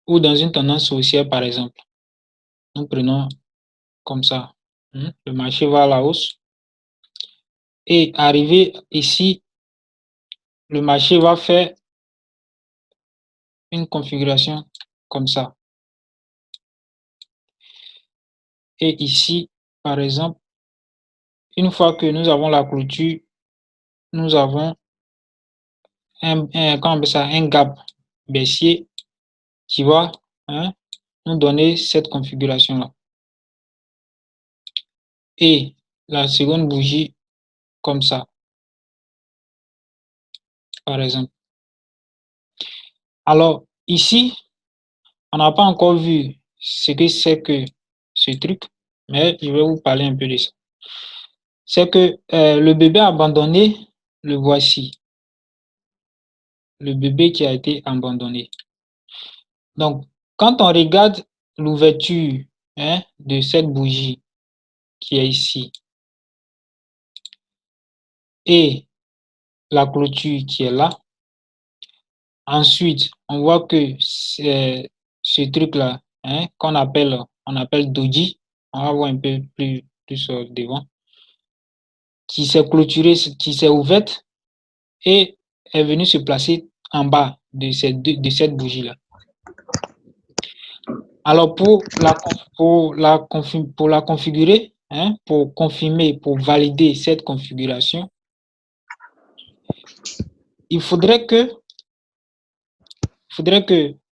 ou dans une tendance haussière, par exemple. Nous prenons comme ça. Le marché va à la hausse. Et arrivé ici, le marché va faire une configuration comme ça. Et ici, par exemple, une fois que nous avons la clôture, nous avons un gap baissier qui va nous donner cette configuration-là. Et la seconde bougie comme ça, par exemple. Alors, ici, on n'a pas encore vu ce que c'est que ce truc, mais je vais vous parler un peu de ça. C'est que le bébé abandonné, le voici. Le bébé qui a été abandonné. Donc, quand on regarde l'ouverture de cette bougie qui est ici et la clôture qui est là, ensuite, on voit que ce truc-là qu'on appelle doji, on va voir un peu plus devant. qui s'est clôturée, qui s'est ouverte et est venue se placer en bas de cette bougie-là. Alors, pour la configurer, hein, pour confirmer, pour valider cette configuration, il faudrait que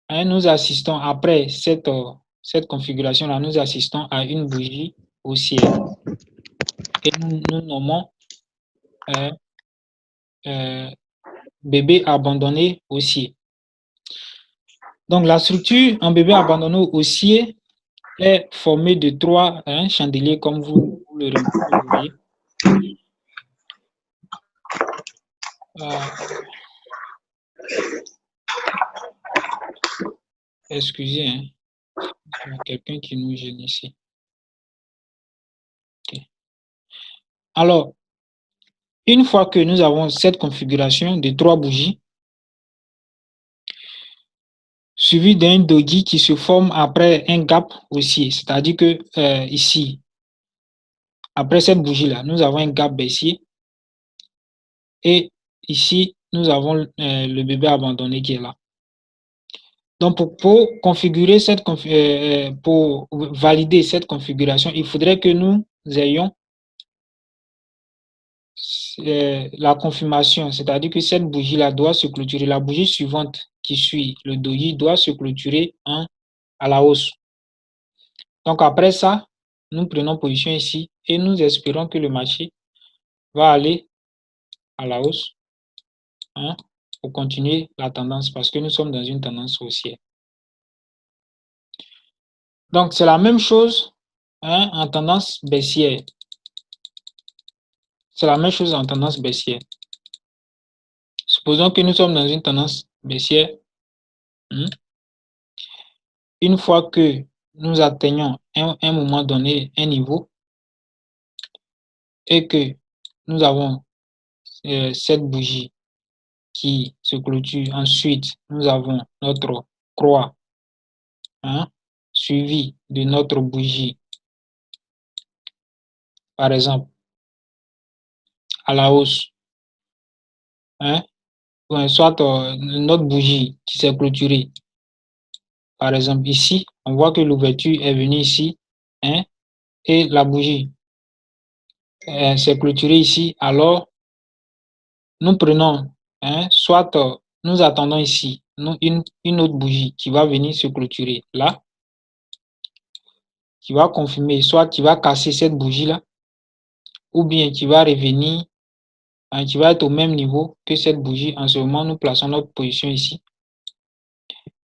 hein, nous assistons, après cette configuration-là, nous assistons à une bougie haussière et nous nommons bébé abandonné haussier. Donc, la structure en bébé abandonné haussier est formée de 3 chandeliers, comme vous le voyez. Excusez, hein. Il y a quelqu'un qui nous gêne ici. Okay. Alors, une fois que nous avons cette configuration de 3 bougies, suivi d'un doji qui se forme après un gap haussier, c'est-à-dire que ici, après cette bougie-là, nous avons un gap baissier et ici, nous avons le bébé abandonné qui est là. Donc, pour configurer pour valider cette configuration, il faudrait que nous ayons la confirmation, c'est-à-dire que cette bougie-là doit se clôturer. La bougie suivante qui suit le doji doit se clôturer à la hausse. Donc, après ça, nous prenons position ici et nous espérons que le marché va aller à la hausse pour continuer la tendance parce que nous sommes dans une tendance haussière. Donc, c'est la même chose en tendance baissière. C'est la même chose en tendance baissière. Supposons que nous sommes dans une tendance baissière. Une fois que nous atteignons un moment donné, un niveau, et que nous avons cette bougie qui se clôture, ensuite nous avons notre croix suivie de notre bougie, par exemple, à la hausse, soit notre bougie qui s'est clôturée. Par exemple, ici, on voit que l'ouverture est venue ici, et la bougie s'est clôturée ici. Alors, nous prenons, soit nous attendons ici une autre bougie qui va venir se clôturer là, qui va confirmer, soit qui va casser cette bougie-là, ou bien qui va revenir, qui va être au même niveau que cette bougie. En ce moment, nous plaçons notre position ici.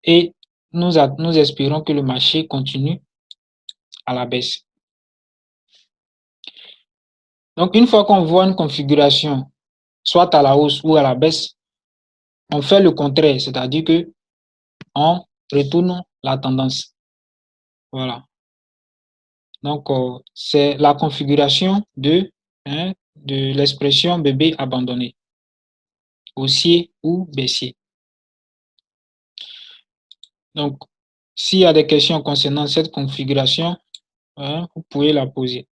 Et nous espérons que le marché continue à la baisse. Donc, une fois qu'on voit une configuration, soit à la hausse ou à la baisse, on fait le contraire, c'est-à-dire que on retourne la tendance. Voilà. Donc, c'est la configuration de l'expression bébé abandonné, haussier ou baissier. Donc, s'il y a des questions concernant cette configuration, vous pouvez la poser.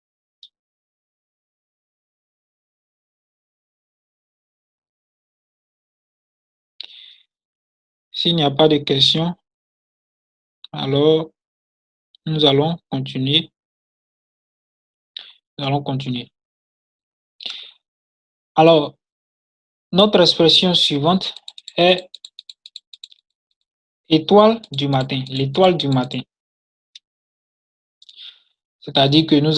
S'il n'y a pas de questions, alors nous allons continuer. Nous allons continuer. Alors, notre expression suivante est étoile du matin, l'étoile du matin. C'est-à-dire que nous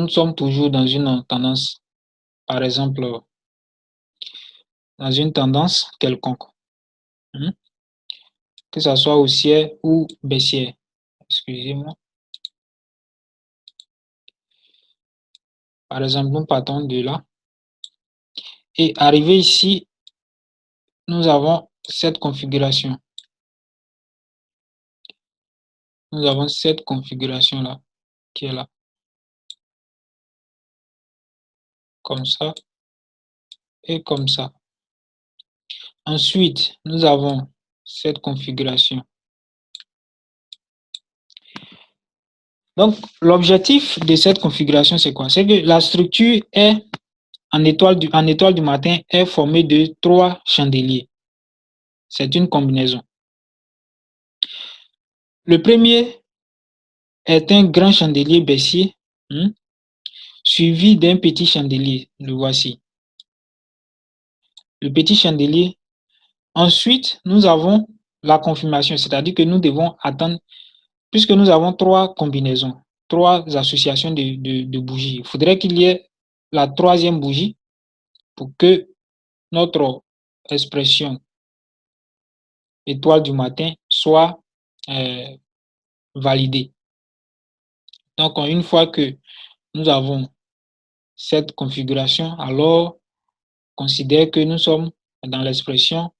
sommes toujours dans une tendance, par exemple, dans une tendance quelconque, que ce soit haussière ou baissière. Excusez-moi. Par exemple, nous partons de là. Et arrivé ici, nous avons cette configuration. Nous avons cette configuration-là qui est là. Comme ça et comme ça. Ensuite, nous avons cette configuration. Donc, l'objectif de cette configuration, c'est quoi? C'est que la structure est en étoile du matin est formée de 3 chandeliers. C'est une combinaison. Le premier est un grand chandelier baissier, suivi d'un petit chandelier. Le voici. Le petit chandelier. Ensuite, nous avons la confirmation, c'est-à-dire que nous devons attendre, puisque nous avons 3 combinaisons, 3 associations de bougies. Il faudrait qu'il y ait la 3e bougie pour que notre expression étoile du matin soit validée. Donc, une fois que nous avons cette configuration, alors considère que nous sommes dans l'expression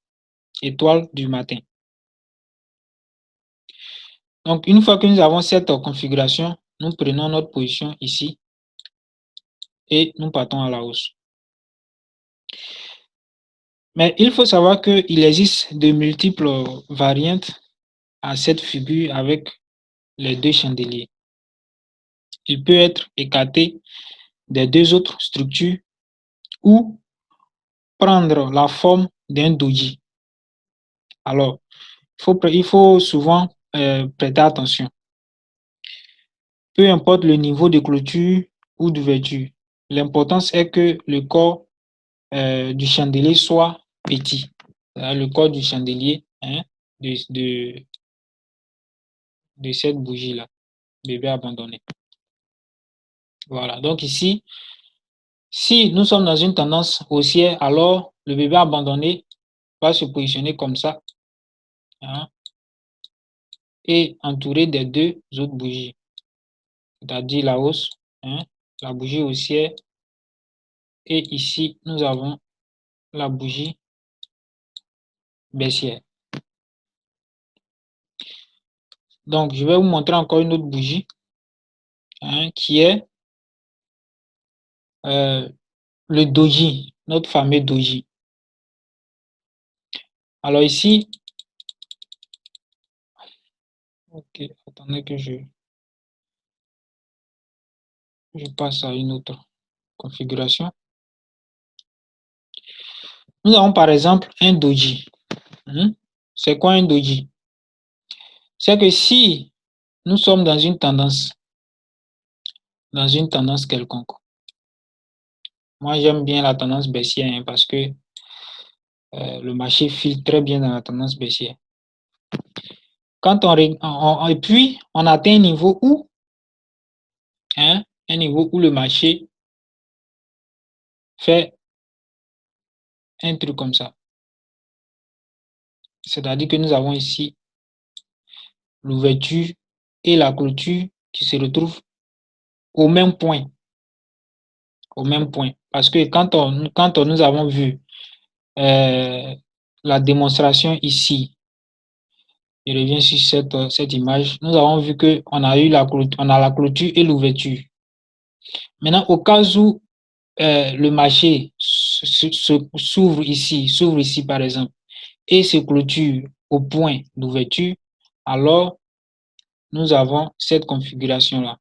étoile du matin. Donc, une fois que nous avons cette configuration, nous prenons notre position ici et nous partons à la hausse. Mais il faut savoir qu'il existe de multiples variantes à cette figure avec les 2 chandeliers. Il peut être écarté des 2 autres structures ou prendre la forme d'un doji. Alors, il faut souvent prêter attention. Peu importe le niveau de clôture ou d'ouverture, l'importance est que le corps du chandelier soit petit. Le corps du chandelier de cette bougie-là, bébé abandonné. Voilà, donc ici, si nous sommes dans une tendance haussière, alors le bébé abandonné va se positionner comme ça et entouré des 2 autres bougies, c'est-à-dire la hausse, la bougie haussière, et ici, nous avons la bougie baissière. Donc, je vais vous montrer encore une autre bougie qui est le doji, notre fameux doji. Alors ici, ok, attendez que je passe à une autre configuration. Nous avons par exemple un doji. C'est quoi un doji? C'est que si nous sommes dans une tendance quelconque, moi j'aime bien la tendance baissière parce que le marché file très bien dans la tendance baissière. Quand et puis on atteint un niveau où le marché fait un truc comme ça. C'est-à-dire que nous avons ici l'ouverture et la clôture qui se retrouvent au même point. Au même point. Parce que quand nous avons vu la démonstration ici, je reviens sur cette image, nous avons vu qu'on a eu la clôture et l'ouverture. Maintenant, au cas où le marché s'ouvre ici par exemple, et se clôture au point d'ouverture, alors nous avons cette configuration-là.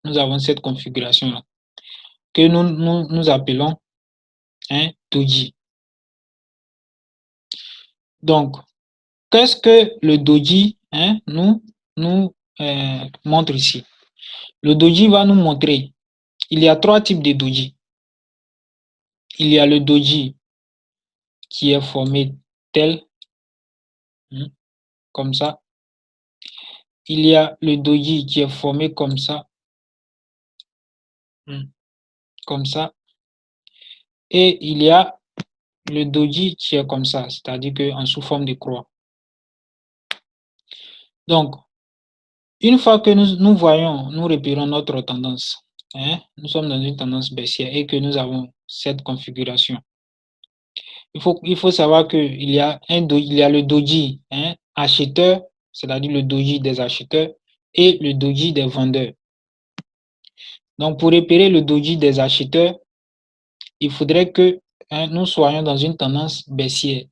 Nous avons cette configuration-là que nous appelons doji. Donc, qu'est-ce que le doji nous montre ici? Le doji va nous montrer, il y a 3 types de doji. Il y a le doji qui est formé tel, comme ça. Il y a le doji qui est formé comme ça, comme ça. Et il y a le doji qui est comme ça, c'est-à-dire qu'en sous forme de croix. Donc, une fois que nous repérons notre tendance, nous sommes dans une tendance baissière et que nous avons cette configuration. Il faut savoir qu'il y a le doji acheteur, c'est-à-dire le doji des acheteurs, et le doji des vendeurs. Donc, pour repérer le doji des acheteurs, il faudrait que nous soyons dans une tendance baissière.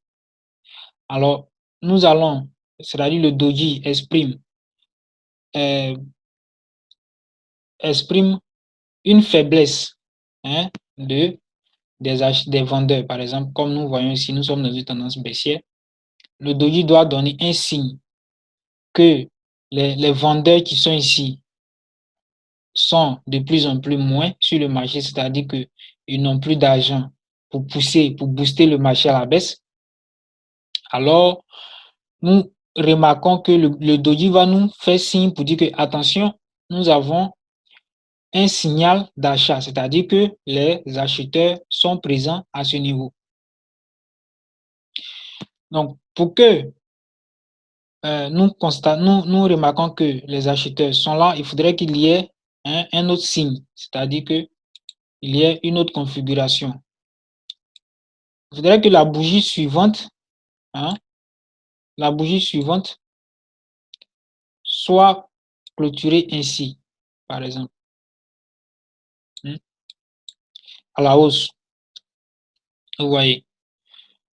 Alors, nous allons, c'est-à-dire le doji exprime exprime une faiblesse des vendeurs. Par exemple, comme nous voyons ici, nous sommes dans une tendance baissière. Le doji doit donner un signe que les vendeurs qui sont ici sont de plus en plus moins sur le marché, c'est-à-dire qu'ils n'ont plus d'argent pour booster le marché à la baisse. Alors, nous remarquons que le doji va nous faire signe pour dire que, attention, nous avons un signal d'achat, c'est-à-dire que les acheteurs sont présents à ce niveau. Donc, pour que nous remarquons que les acheteurs sont là, il faudrait qu'il y ait un autre signe, c'est-à-dire qu'il y ait une autre configuration. Il faudrait que la bougie suivante, soit clôturée ainsi, par exemple, à la hausse. Vous voyez.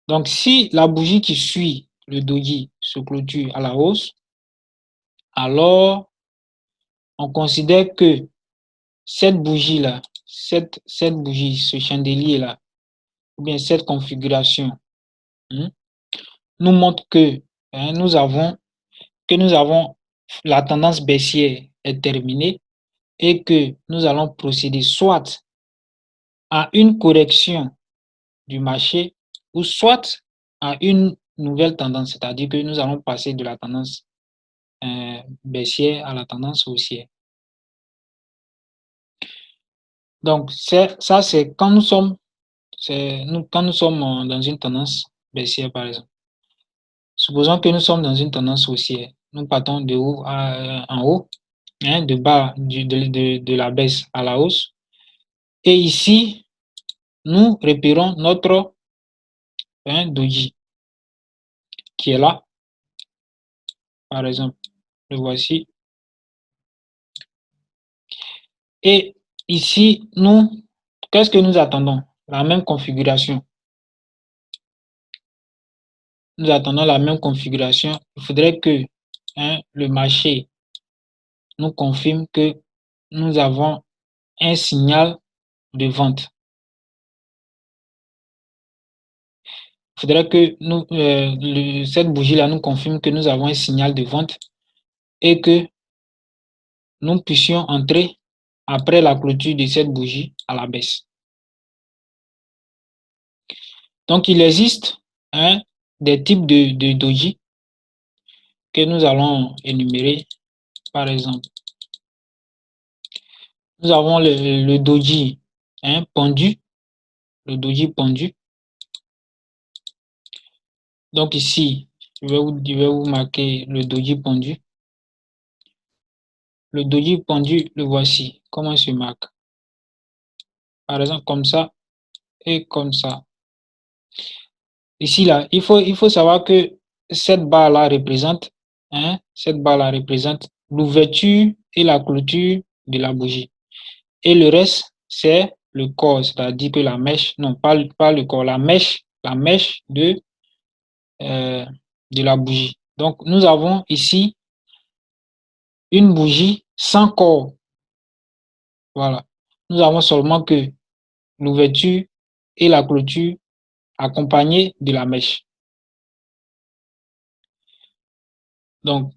Donc, si la bougie qui suit le doji se clôture à la hausse, alors on considère que cette bougie-là, cette bougie, ce chandelier-là, ou bien cette configuration, nous montre que nous avons la tendance baissière est terminée et que nous allons procéder soit à une correction du marché ou soit à une nouvelle tendance, c'est-à-dire que nous allons passer de la tendance baissière à la tendance haussière. Donc, ça, c'est quand nous sommes dans une tendance baissière, par exemple. Supposons que nous sommes dans une tendance haussière. Nous partons de haut en haut, de bas de la baisse à la hausse. Et ici, nous repérons notre doji qui est là. Par exemple, le voici. Et ici, qu'est-ce que nous attendons? La même configuration. Nous attendons la même configuration. Il faudrait que le marché nous confirme que nous avons un signal de vente. Il faudrait que cette bougie-là nous confirme que nous avons un signal de vente et que nous puissions entrer après la clôture de cette bougie à la baisse. Donc, il existe des types de doji que nous allons énumérer. Par exemple, nous avons le doji pendu, le doji pendu. Donc ici, je vais vous marquer le doji pendu. Le doji pendu, le voici. Comment il se marque? Par exemple, comme ça et comme ça. Ici, là, il faut savoir que cette barre-là représente l'ouverture et la clôture de la bougie. Et le reste, c'est le corps, c'est-à-dire que la mèche, non, pas le corps, la mèche de la bougie. Donc, nous avons ici une bougie sans corps. Voilà. Nous avons seulement que l'ouverture et la clôture accompagnées de la mèche. Donc,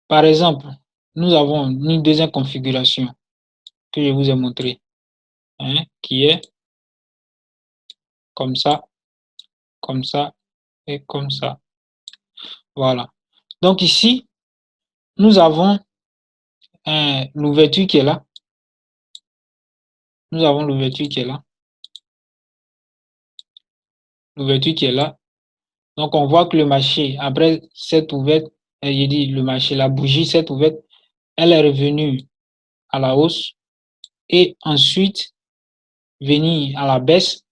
par exemple, nous avons une deuxième configuration que je vous ai montré, qui est comme ça et comme ça. Voilà. Donc ici, nous avons l'ouverture qui est là. Nous avons l'ouverture qui est là. L'ouverture qui est là. Donc, on voit que le marché, après cette ouverte, j'ai dit le marché, la bougie, cette ouverte, elle est revenue à la hausse et ensuite venir à la baisse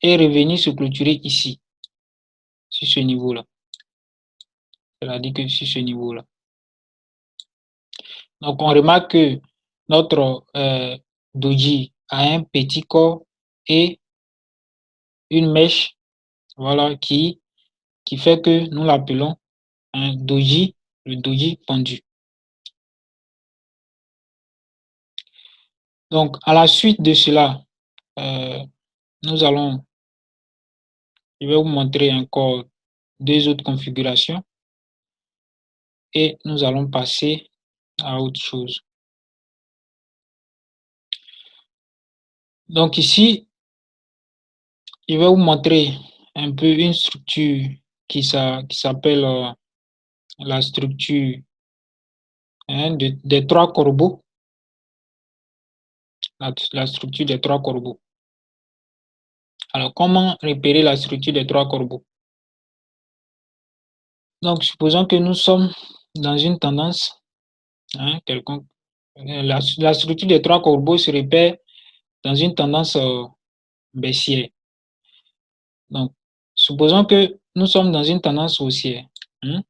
et revenir se clôturer ici, sur ce niveau-là. C'est-à-dire que sur ce niveau-là. Donc, on remarque que notre doji a un petit corps et une mèche, voilà, qui fait que nous l'appelons un doji, le doji pendu. Donc, à la suite de cela, je vais vous montrer encore deux autres configurations et nous allons passer à autre chose. Donc ici, je vais vous montrer un peu une structure qui s'appelle la structure des trois corbeaux. La structure des trois corbeaux. Alors, comment repérer la structure des trois corbeaux? Donc, supposons que nous sommes dans une tendance quelconque. La structure des trois corbeaux se repère dans une tendance baissière. Donc, supposons que nous sommes dans une tendance haussière. Le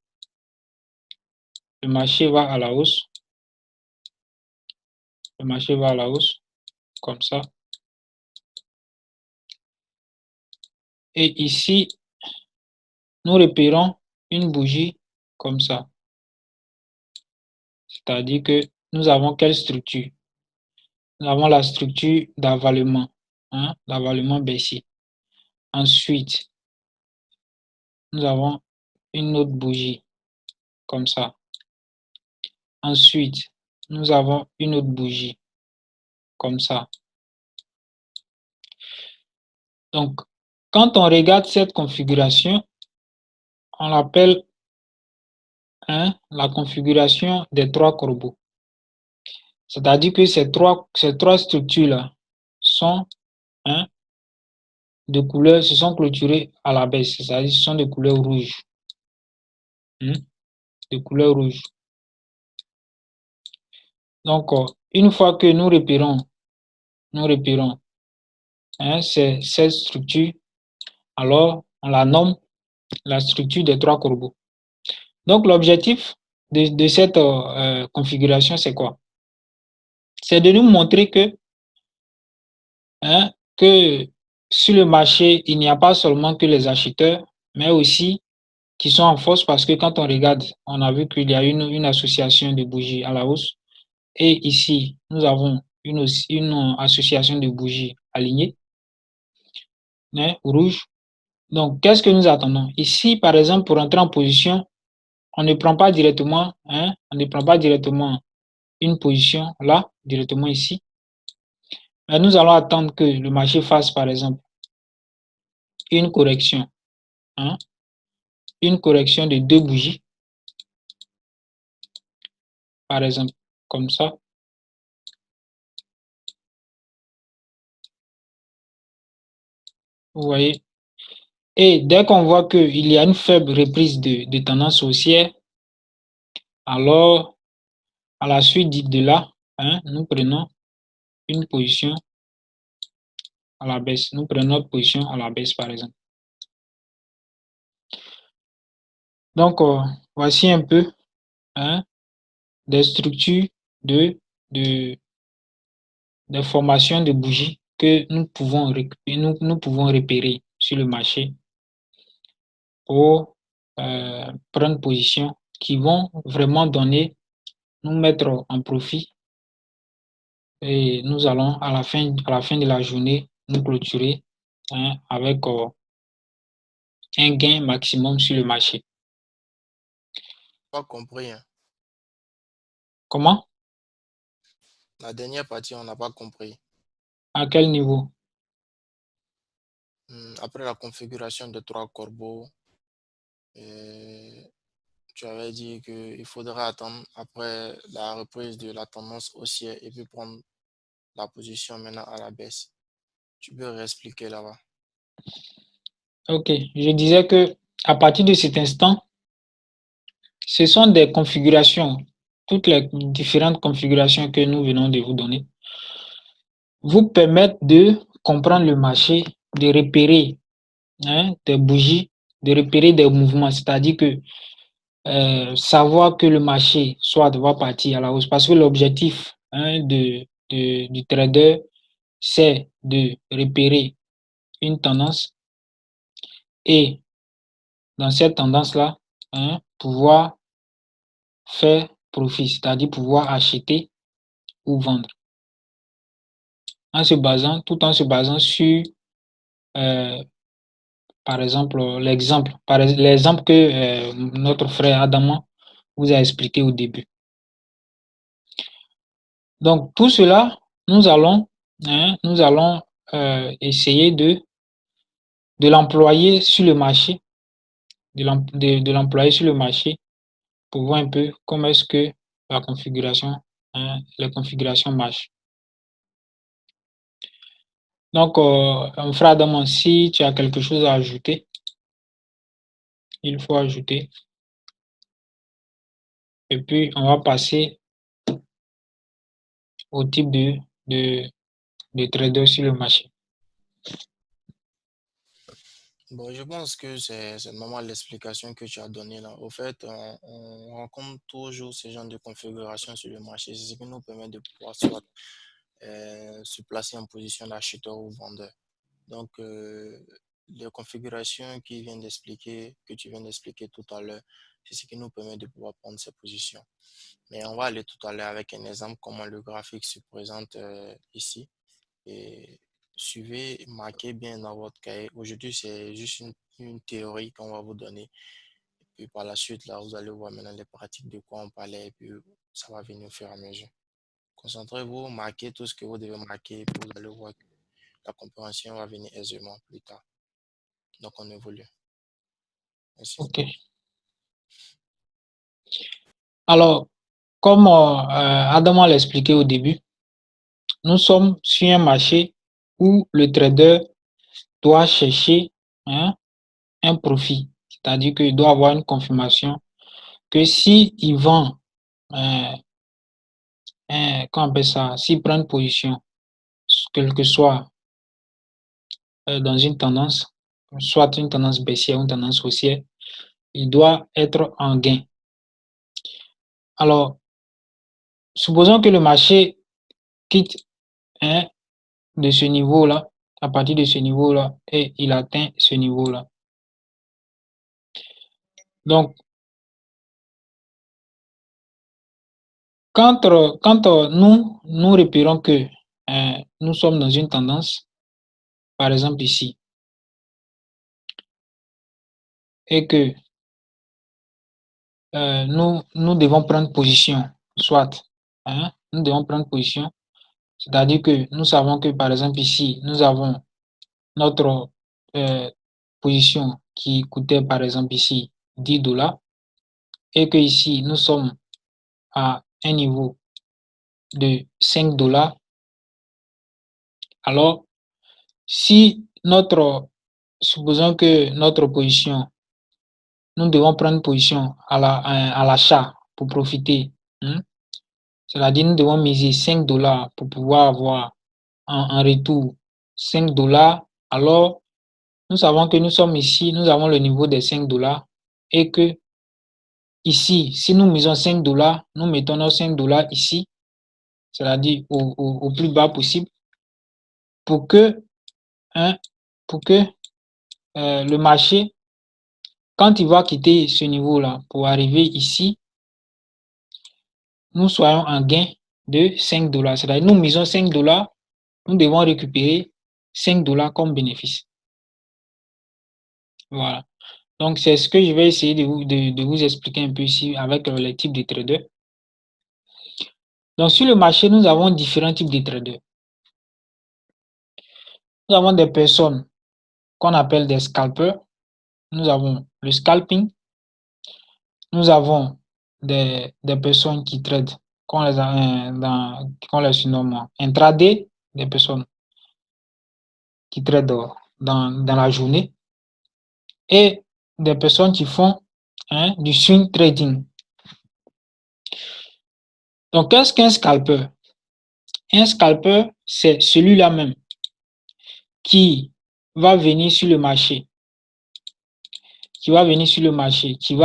marché va à la hausse. Le marché va à la hausse, comme ça. Et ici, nous repérons une bougie comme ça. C'est-à-dire que nous avons quelle structure? Nous avons la structure d'avalement, l'avalement baissier. Ensuite, nous avons une autre bougie comme ça. Ensuite, nous avons une autre bougie comme ça. Donc, quand on regarde cette configuration, on l'appelle la configuration des trois corbeaux. C'est-à-dire que ces trois structures-là sont de couleur, se sont clôturées à la baisse, c'est-à-dire ce sont de couleur rouge. De couleur rouge. Donc, une fois que nous repérons cette structure, alors on la nomme la structure des trois corbeaux. Donc, l'objectif de cette configuration, c'est quoi? C'est de nous montrer que sur le marché, il n'y a pas seulement que les acheteurs, mais aussi qui sont en force parce que quand on regarde, on a vu qu'il y a une association de bougies à la hausse. Et ici, nous avons une association de bougies alignées, rouge. Donc, qu'est-ce que nous attendons? Ici, par exemple, pour entrer en position, on ne prend pas directement, une position là, directement ici. Mais nous allons attendre que le marché fasse, par exemple, une correction, une correction de deux bougies, par exemple, comme ça. Vous voyez? Et dès qu'on voit qu'il y a une faible reprise de tendance haussière, alors, à la suite de là, nous prenons une position à la baisse. Nous prenons notre position à la baisse, par exemple. Donc, voici un peu des structures des formations de bougies que nous pouvons repérer sur le marché pour prendre position, qui vont vraiment nous mettre en profit. Et nous allons, à la fin de la journée, nous clôturer avec un gain maximum sur le marché. Pas compris. Comment? La dernière partie, on n'a pas compris. À quel niveau? Après la configuration de trois corbeaux, tu avais dit qu'il faudrait attendre après la reprise de la tendance haussière et puis prendre la position maintenant à la baisse. Tu peux réexpliquer là-bas. Ok, je disais que à partir de cet instant, ce sont des configurations, toutes les différentes configurations que nous venons de vous donner, vous permettent de comprendre le marché, de repérer des bougies, de repérer des mouvements, c'est-à-dire que savoir que le marché soit va partir à la hausse, parce que l'objectif du trader, c'est de repérer une tendance et dans cette tendance-là, pouvoir faire profit, c'est-à-dire pouvoir acheter ou vendre. tout en se basant sur, par exemple, l'exemple que notre frère Adama vous a expliqué au début. Donc, tout cela, nous allons essayer de l'employer sur le marché, de l'employer sur le marché pour voir un peu comment est-ce que les configurations marchent. Donc, mon frère Adam, si tu as quelque chose à ajouter, il faut ajouter. Et puis, on va passer au type de trader sur le marché. Bon, je pense que c'est normal l'explication que tu as donnée là. Au fait, on rencontre toujours ce genre de configuration sur le marché. C'est ce qui nous permet de pouvoir soit se placer en position d'acheteur ou vendeur. Donc, les configurations que tu viens d'expliquer tout à l'heure, c'est ce qui nous permet de pouvoir prendre ces positions. Mais on va aller tout à l'heure avec un exemple, comment le graphique se présente ici. Et suivez, marquez bien dans votre cahier. Aujourd'hui, c'est juste une théorie qu'on va vous donner. Et puis par la suite, là, vous allez voir maintenant les pratiques de quoi on parlait. Et puis ça va venir au fur et à mesure. Concentrez-vous, marquez tout ce que vous devez marquer. Et puis vous allez voir que la compréhension va venir aisément plus tard. Donc on évolue. Merci. OK. Alors, comme Adam l'a expliqué au début, nous sommes sur un marché où le trader doit chercher un profit. C'est-à-dire qu'il doit avoir une confirmation que si il vend, comment on appelle ça, s'il prend une position, quelle que soit dans une tendance, soit une tendance baissière ou une tendance haussière, il doit être en gain. Alors, supposons que le marché quitte de ce niveau-là, à partir de ce niveau-là, et il atteint ce niveau-là. Donc, quand nous repérons que nous sommes dans une tendance, par exemple ici, et que nous devons prendre position, soit, nous devons prendre position, c'est-à-dire que nous savons que, par exemple ici, nous avons notre position qui coûtait, par exemple ici, 10 $, et que ici, nous sommes à un niveau de 5 $, alors, supposons que notre position, nous devons prendre position à l'achat pour profiter. C'est-à-dire, nous devons miser 5 $ pour pouvoir avoir en retour 5 $. Alors, nous savons que nous sommes ici, nous avons le niveau des 5 $ et que ici, si nous misons 5 $, nous mettons nos 5 $ ici, c'est-à-dire au plus bas possible, pour que le marché, quand il va quitter ce niveau-là pour arriver ici, nous soyons en gain de 5 $. C'est-à-dire, nous misons 5 $, nous devons récupérer 5 $ comme bénéfice. Voilà. Donc, c'est ce que je vais essayer de vous expliquer un peu ici avec les types de traders. Donc, sur le marché, nous avons différents types de traders. Nous avons des personnes qu'on appelle des scalpers. Nous avons le scalping. Nous avons des personnes qui tradent, qu'on les surnomme intraday, des personnes qui tradent dans la journée, et des personnes qui font du swing trading. Donc, qu'est-ce qu'un scalper? Un scalper, c'est celui-là même qui va venir sur le marché, qui va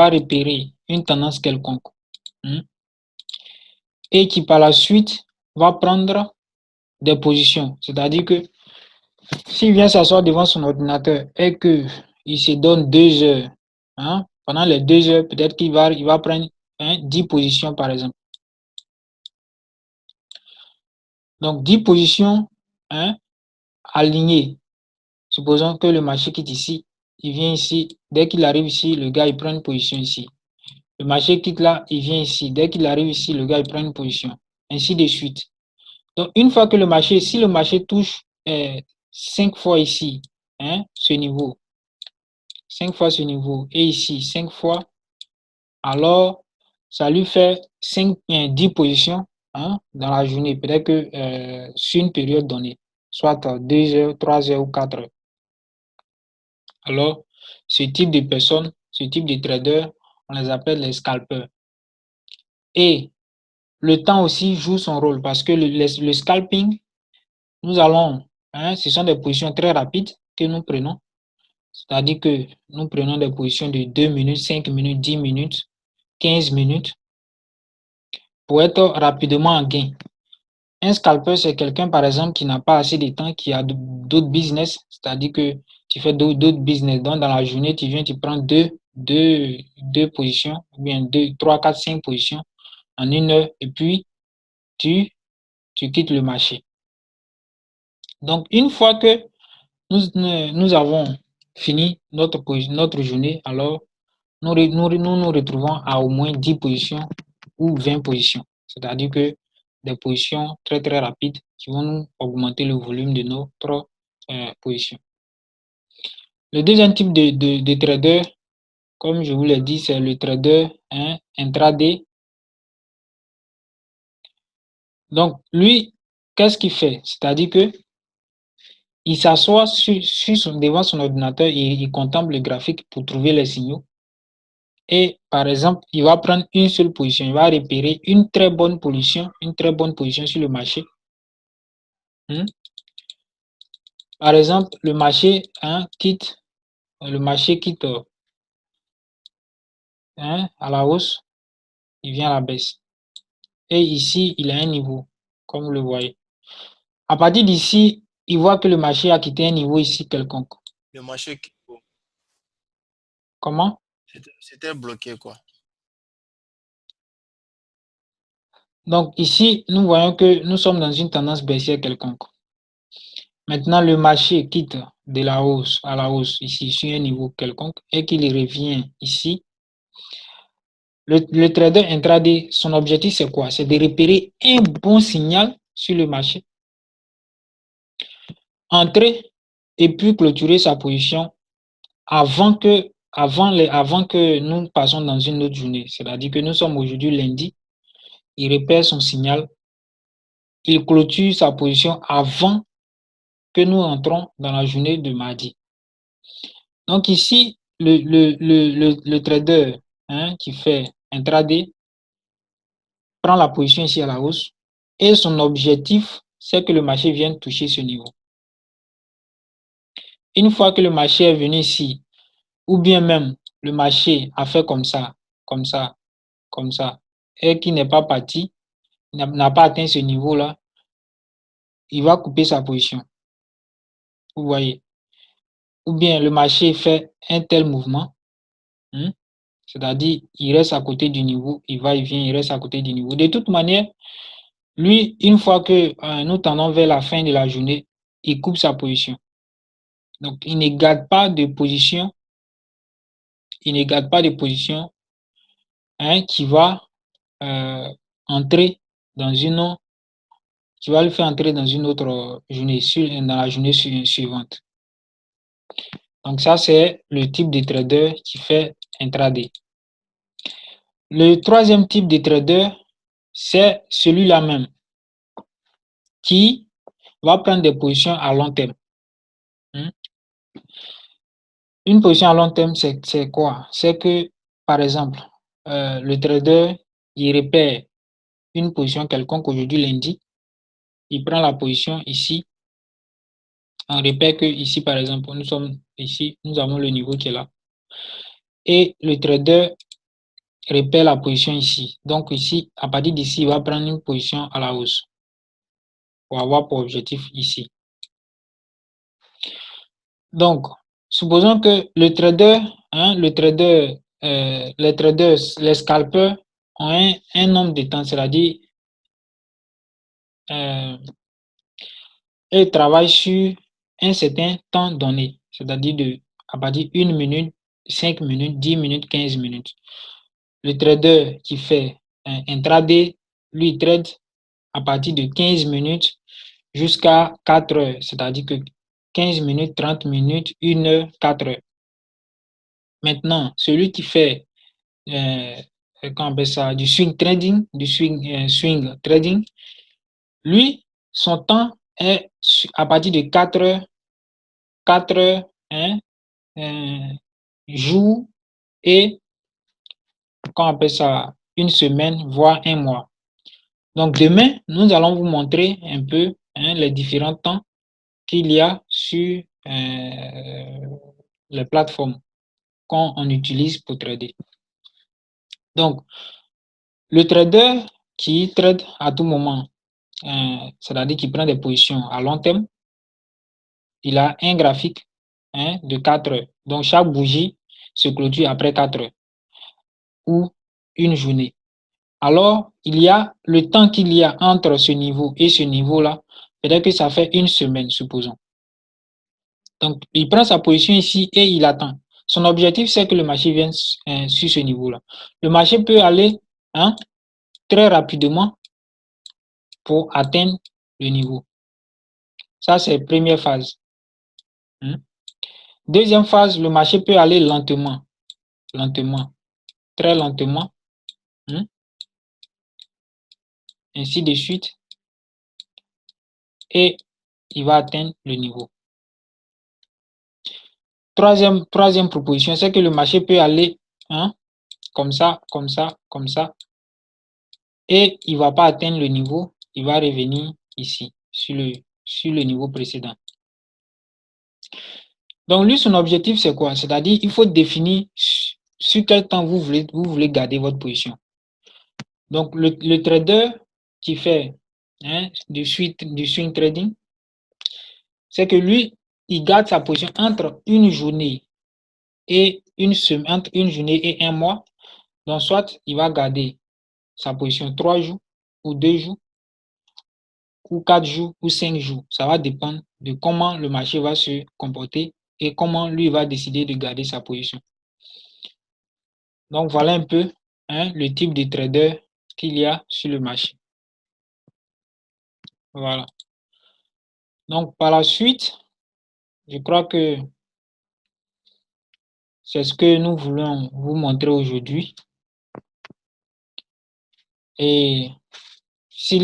repérer une tendance quelconque, et qui par la suite va prendre des positions. C'est-à-dire que s'il vient s'asseoir devant son ordinateur et qu'il se donne 2 heures, pendant les 2 heures, peut-être qu'il va prendre 10 positions par exemple. Donc 10 positions hein, aligné. Supposons que le marché quitte ici, il vient ici. Dès qu'il arrive ici, le gars il prend une position ici. Le marché quitte là, il vient ici. Dès qu'il arrive ici, le gars il prend une position. Ainsi de suite. Donc, une fois que le marché, si le marché touche 5 fois ici, hein, ce niveau, 5 fois ce niveau, et ici, 5 fois, alors ça lui fait 10 positions, hein, dans la journée, peut-être que sur une période donnée, soit 2 heures, 3 heures ou 4 heures. Alors, ce type de personnes, ce type de traders, on les appelle les scalpers. Et le temps aussi joue son rôle parce que le scalping, nous allons, hein, ce sont des positions très rapides que nous prenons. C'est-à-dire que nous prenons des positions de 2 minutes, 5 minutes, 10 minutes, 15 minutes pour être rapidement en gain. Un scalper, c'est quelqu'un, par exemple, qui n'a pas assez de temps, qui a d'autres business, c'est-à-dire que tu fais d'autres business. Donc, dans la journée, tu viens, tu prends deux positions, ou bien 2, 3, 4, 5 positions en une heure, et puis tu, tu quittes le marché. Donc, une fois que nous avons fini notre journée, alors nous retrouvons à au moins 10 positions ou 20 positions. C'est-à-dire que des positions très très rapides qui vont nous augmenter le volume de notre position. Le deuxième type de trader, comme je vous l'ai dit, c'est le trader, hein, intraday. Donc, lui, qu'est-ce qu'il fait? C'est-à-dire que il s'assoit devant son ordinateur et il contemple le graphique pour trouver les signaux. Et par exemple, il va prendre une seule position, il va repérer une très bonne position sur le marché. Par exemple, le marché, hein, quitte hein, à la hausse, il vient à la baisse. Et ici, il a un niveau, comme vous le voyez. À partir d'ici, il voit que le marché a quitté un niveau ici quelconque. Le marché, Comment? c'était bloqué, quoi. Donc ici, nous voyons que nous sommes dans une tendance baissière quelconque. Maintenant, le marché quitte de la hausse à la hausse ici sur un niveau quelconque et qu'il revient ici. Le trader intraday, son objectif c'est quoi? C'est de repérer un bon signal sur le marché, entrer et puis clôturer sa position avant que nous passions dans une autre journée. C'est-à-dire que nous sommes aujourd'hui lundi, il repère son signal, il clôture sa position avant que nous entrons dans la journée de mardi. Donc ici, le trader, hein, qui fait intraday prend la position ici à la hausse et son objectif, c'est que le marché vienne toucher ce niveau. Une fois que le marché est venu ici, ou bien même le marché a fait comme ça, comme ça, comme ça, et qui n'est pas parti, n'a pas atteint ce niveau-là, il va couper sa position. Vous voyez. Ou bien le marché fait un tel mouvement, c'est-à-dire il reste à côté du niveau, il va, il vient, il reste à côté du niveau. De toute manière, lui, une fois que nous tendons vers la fin de la journée, il coupe sa position. Donc, il ne garde pas de position, hein, qui va entrer dans une, qui va le faire entrer dans une autre journée, dans la journée suivante. Donc, ça, c'est le type de trader qui fait intraday. Le troisième type de trader, c'est celui-là même qui va prendre des positions à long terme. Une position à long terme, c'est quoi? C'est que, par exemple, le trader, il repère une position quelconque aujourd'hui lundi, il prend la position ici, on repère que ici, par exemple, nous sommes ici, nous avons le niveau qui est là. Et le trader repère la position ici. Donc ici, à partir d'ici, il va prendre une position à la hausse pour avoir pour objectif ici. Donc, supposons que le trader, hein, les traders, les scalpers ont un nombre de temps, c'est-à-dire et travaille sur un certain temps donné, c'est-à-dire à partir de 1 minute, 5 minutes, 10 minutes, 15 minutes. Le trader qui fait un intraday, lui, il trade à partir de 15 minutes jusqu'à 4 heures, c'est-à-dire que 15 minutes, 30 minutes, 1 heure, 4 heures. Maintenant, celui qui fait comment on appelle ça, du swing trading, swing trading, lui, son temps est à partir de 4 heures, hein, jour et, comment on appelle ça, une semaine, voire un mois. Donc, demain, nous allons vous montrer un peu les différents temps qu'il y a sur les plateformes qu'on utilise pour trader. Donc, le trader qui trade à tout moment, c'est-à-dire qui prend des positions à long terme, il a un graphique de 4 heures. Donc, chaque bougie se clôture après 4 heures ou une journée. Alors, il y a le temps qu'il y a entre ce niveau et ce niveau-là, peut-être que ça fait une semaine, supposons. Donc, il prend sa position ici et il attend. Son objectif, c'est que le marché vienne sur ce niveau-là. Le marché peut aller très rapidement pour atteindre le niveau. Ça, c'est la première phase. Deuxième phase, le marché peut aller lentement, très lentement, ainsi de suite, et il va atteindre le niveau. Troisième proposition, c'est que le marché peut aller comme ça, comme ça, comme ça, et il ne va pas atteindre le niveau, il va revenir ici, sur le niveau précédent. Donc, lui, son objectif, c'est quoi? C'est-à-dire, il faut définir sur quel temps vous voulez garder votre position. Donc, le trader qui fait du swing trading, c'est que lui, il garde sa position entre une journée et une semaine, entre une journée et un mois. Donc, soit il va garder sa position 3 jours ou 2 jours ou 4 jours ou 5 jours. Ça va dépendre de comment le marché va se comporter et comment lui va décider de garder sa position. Donc, voilà un peu le type de trader qu'il y a sur le marché. Voilà. Donc, par la suite, je crois que c'est ce que nous voulons vous montrer aujourd'hui. Et je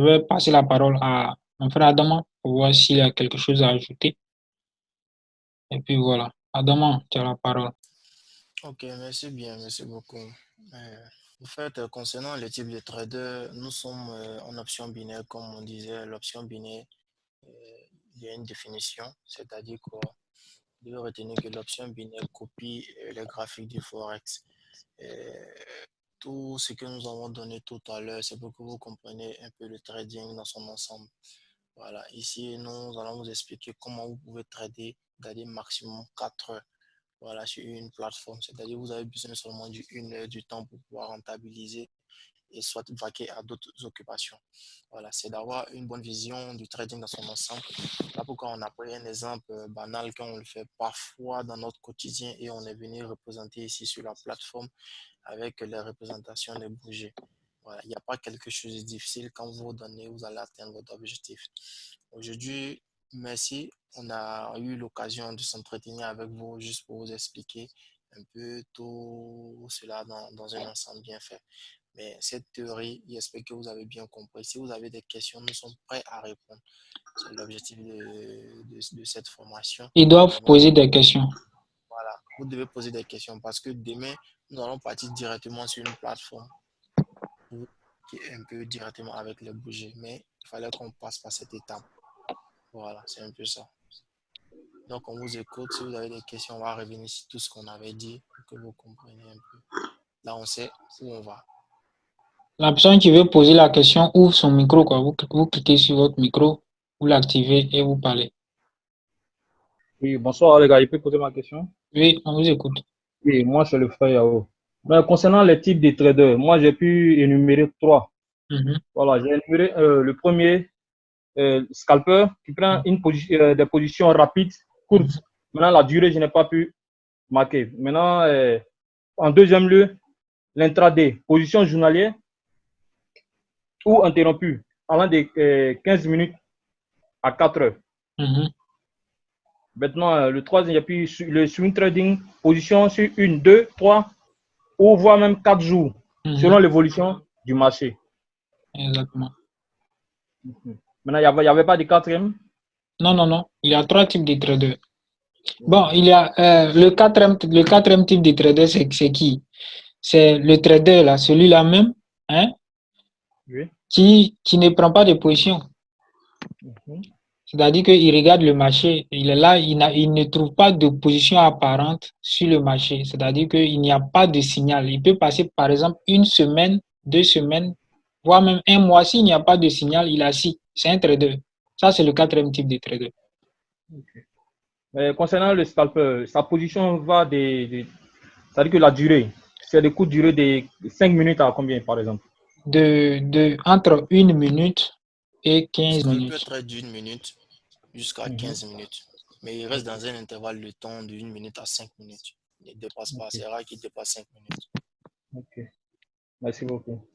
vais passer la parole à mon frère Adama pour voir s'il y a quelque chose à ajouter. Et puis voilà. Adama, tu as la parole. Ok, merci bien, merci beaucoup. En fait, concernant le type de trader, nous sommes en option binaire, comme on disait. L'option binaire, il y a une définition, c'est-à-dire quoi? Vous devez retenir que l'option binaire copie les graphiques du Forex. Euh, Tout ce que nous avons donné tout à l'heure, c'est pour que vous compreniez un peu le trading dans son ensemble. Voilà, ici, nous allons vous expliquer comment vous pouvez trader dans des maximum 4 heures. Voilà, sur une plateforme. C'est-à-dire vous avez besoin seulement d'une heure du temps pour pouvoir rentabiliser et soit vaquer à d'autres occupations. Voilà, c'est d'avoir une bonne vision du trading dans son ensemble. Là, pourquoi on a pris un exemple banal quand on le fait parfois dans notre quotidien et on est venu représenter ici sur la plateforme avec les représentations des bougies. Voilà, il n'y a pas quelque chose de difficile. Quand vous donnez, vous allez atteindre votre objectif. Aujourd'hui, merci. On a eu l'occasion de s'entretenir avec vous juste pour vous expliquer un peu tout cela dans un ensemble bien fait. Mais cette théorie, j'espère que vous avez bien compris. Si vous avez des questions, nous sommes prêts à répondre. C'est l'objectif de cette formation. Ils doivent Donc, poser des questions. voilà, vous devez poser des questions parce que demain, nous allons partir directement sur une plateforme qui est un peu directement avec les bougies. Mais il fallait qu'on passe par cette étape. Voilà, c'est un peu ça. Donc, on vous écoute. Si vous avez des questions, on va revenir sur tout ce qu'on avait dit pour que vous compreniez un peu. Là, on sait où on va. La personne qui veut poser la question ouvre son micro, quoi. Vous cliquez sur votre micro, vous l'activez et vous parlez. Oui, bonsoir les gars, il peut poser ma question? Oui, on vous écoute. Oui, moi c'est le frère Yao. Mais concernant les types de traders, moi j'ai pu énumérer trois. Mhm. Voilà, j'ai énuméré le premier, scalper qui prend des positions rapides, courtes. Maintenant, la durée, je n'ai pas pu marquer. Maintenant, en deuxième lieu, l'intraday, position journalière ou interrompue, allant de 15 minutes à 4 heures. Maintenant, le troisième, et puis le swing trading, position sur 1, 2, 3 ou voire même 4 jours, selon l'évolution du marché. Exactement. Maintenant, il n'y avait pas de quatrième? Non. Il y a 3 types de traders. Bon, il y a le quatrième type de trader, c'est qui? C'est le trader là, celui-là même, hein, Oui. qui ne prend pas de position. C'est-à-dire qu'il regarde le marché, il est là, il ne trouve pas de position apparente sur le marché. C'est-à-dire qu'il n'y a pas de signal. Il peut passer par exemple 1 semaine, 2 semaines, voire même 1 mois. S'il n'y a pas de signal, il est assis. C'est un trader. Ça, c'est le quatrième type de trader. Concernant le scalper, sa position va c'est-à-dire que la durée, c'est des coups de durée de 5 minutes à combien, par exemple? Entre 1 minute et 15 Ça peut minutes. être d'1 minute jusqu'à 15 minutes. Mais il reste dans un intervalle de temps de 1 minute à 5 minutes. Il ne dépasse pas. C'est rare qu'il dépasse 5 minutes. Ok. Merci beaucoup.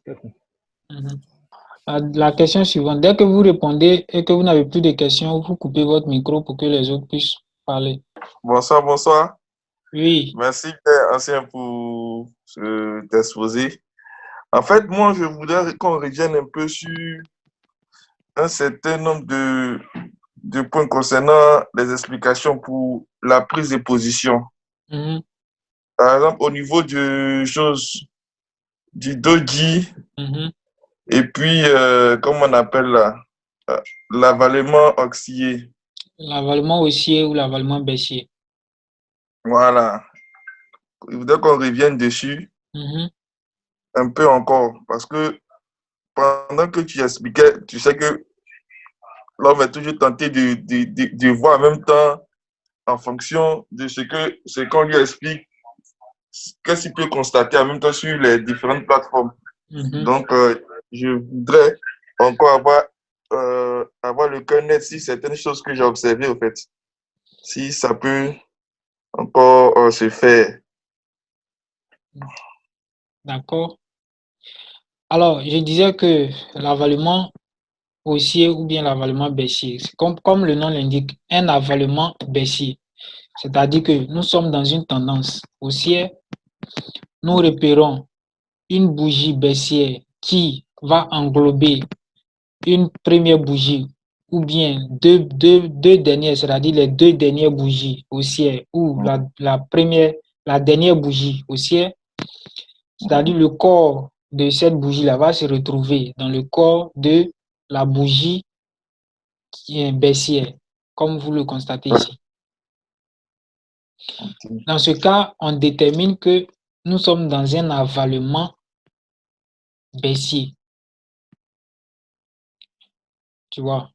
La question suivante. Dès que vous répondez et que vous n'avez plus de questions, vous coupez votre micro pour que les autres puissent parler. Bonsoir. Oui. Merci, ancien, pour cet exposé. En fait, moi, je voudrais qu'on revienne un peu sur un certain nombre de points concernant les explications pour la prise de position. Par exemple, au niveau du doji, et puis, comment on appelle là, l'avalement haussier. L'avalement haussier ou l'avalement baissier. Voilà. Il faudrait qu'on revienne dessus un peu encore, parce que pendant que tu expliquais, tu sais que l'homme est toujours tenté de voir en même temps, en fonction de ce qu'on lui explique, qu'est-ce qu'il peut constater en même temps sur les différentes plateformes. Donc, je voudrais encore avoir le cœur net sur certaines choses que j'ai observées, au fait. Si ça peut encore se faire. D'accord. Alors, je disais que l'avalement haussier ou bien l'avalement baissier, c'est comme le nom l'indique, un avalement baissier. C'est-à-dire que nous sommes dans une tendance haussière. Nous repérons une bougie baissière qui va englober une première bougie ou bien deux dernières, c'est-à-dire les 2 dernières bougies haussières ou la dernière bougie haussière, c'est-à-dire le corps de cette bougie-là va se retrouver dans le corps de la bougie qui est baissière, comme vous le constatez ici. Dans ce cas, on détermine que nous sommes dans un avalement baissier. Tu vois?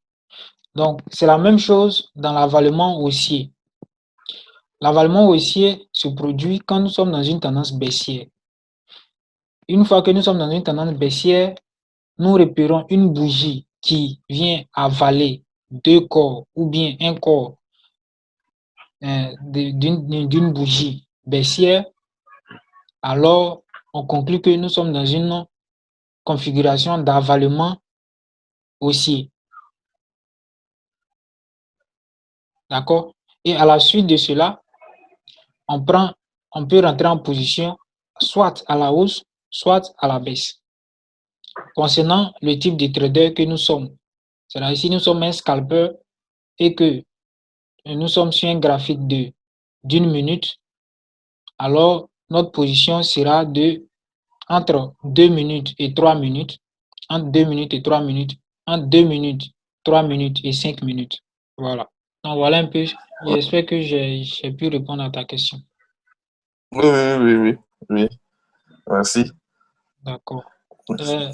Donc, c'est la même chose dans l'avalement haussier. L'avalement haussier se produit quand nous sommes dans une tendance baissière. Une fois que nous sommes dans une tendance baissière, nous repérons une bougie qui vient avaler 2 corps ou bien un corps d'une bougie baissière. Alors, on conclut que nous sommes dans une configuration d'avalement haussier. D'accord? Et à la suite de cela, on peut rentrer en position soit à la hausse, soit à la baisse. Concernant le type de trader que nous sommes, c'est-à-dire si nous sommes un scalper et que nous sommes sur un graphique d'une minute, alors notre position sera entre 2 minutes et 3 minutes, entre 2 minutes et 3 minutes, entre 2 minutes, 3 minutes et 5 minutes. Voilà. Donc voilà un peu, j'espère que j'ai pu répondre à ta question. Oui. Merci. D'accord. Je vais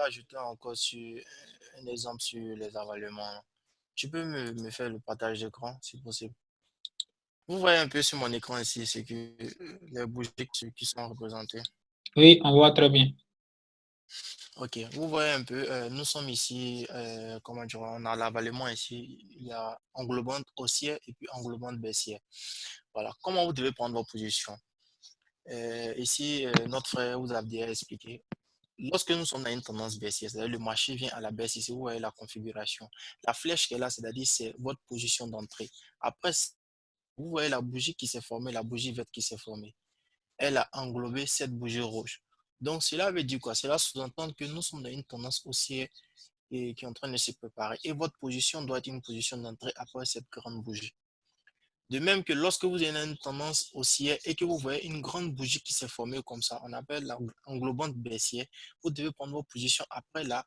ajouter encore un exemple sur les avalements. Tu peux me faire le partage d'écran, si possible. Vous voyez un peu sur mon écran ici, c'est que les bougies qui sont représentées. Oui, on voit très bien. Ok, vous voyez un peu, nous sommes ici, comment dire, on a l'avalement ici, il y a englobante haussière et puis englobante baissière. Voilà, comment vous devez prendre vos positions? Ici, notre frère vous a déjà expliqué. Lorsque nous sommes dans une tendance baissière, c'est-à-dire le marché vient à la baisse ici, vous voyez la configuration. La flèche qui est là, c'est-à-dire c'est votre position d'entrée. Après, vous voyez la bougie qui s'est formée, la bougie verte qui s'est formée. Elle a englobé cette bougie rouge. Donc, cela veut dire quoi? Cela sous-entend que nous sommes dans une tendance haussière et qui est en train de se préparer. Et votre position doit être une position d'entrée après cette grande bougie. De même que lorsque vous avez une tendance haussière et que vous voyez une grande bougie qui s'est formée comme ça, on appelle la englobante baissière, vous devez prendre vos positions après la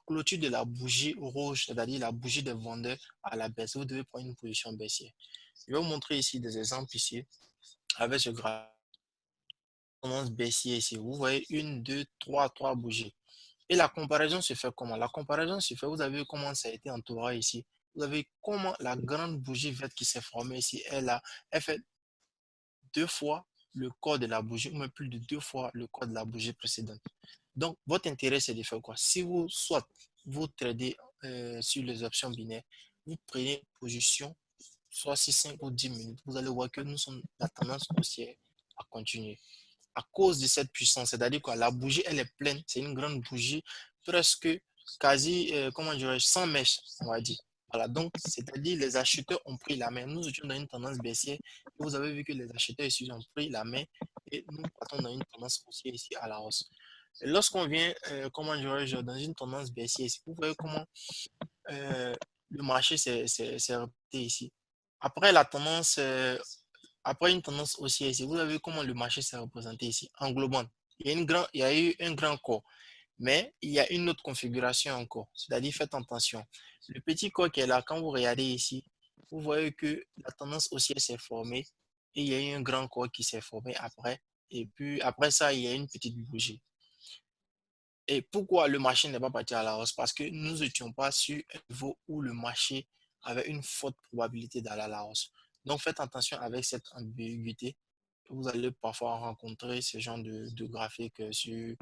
clôture de la bougie rouge, c'est-à-dire la bougie des vendeurs à la baisse. Vous devez prendre une position baissière. Je vais vous montrer ici des exemples ici avec ce graphique tendance baissière ici. Vous voyez une, deux, trois bougies. Et la comparaison se fait comment? La comparaison se fait, vous avez vu comment ça a été entouré ici. Vous avez comment la grande bougie verte qui s'est formée ici, elle fait deux fois le corps de la bougie, ou même plus de deux fois le corps de la bougie précédente. Donc, votre intérêt, c'est de faire quoi? Si vous, soit vous tradez sur les options binaires, vous prenez une position, soit 6, 5 ou 10 minutes, vous allez voir que nous sommes la tendance haussière à continuer à cause de cette puissance. C'est-à-dire que la bougie, elle est pleine. C'est une grande bougie, presque quasi, comment dirais-je, sans mèche, on va dire. Voilà, donc, c'est-à-dire les acheteurs ont pris la main. Nous étions dans une tendance baissière et vous avez vu que les acheteurs ici ont pris la main et nous partons dans une tendance haussière ici à la hausse. Et lorsqu'on vient, comment dirais-je, dans une tendance baissière ici, vous voyez comment euh, le marché s'est répété ici. Après la tendance après une tendance haussière ici, vous avez vu comment le marché s'est représenté ici, englobant. Il y a eu un grand corps, mais il y a une autre configuration encore. C'est-à-dire, faites attention. Le petit corps qui est là, quand vous regardez ici, vous voyez que la tendance haussière s'est formée et il y a eu un grand corps qui s'est formé après. Et puis, après ça, il y a une petite bougie. Et pourquoi le marché n'est pas parti à la hausse? Parce que nous n'étions pas sur un niveau où le marché avait une forte probabilité d'aller à la hausse. Donc faites attention avec cette ambiguïté. Vous allez parfois rencontrer ce genre de graphiques sur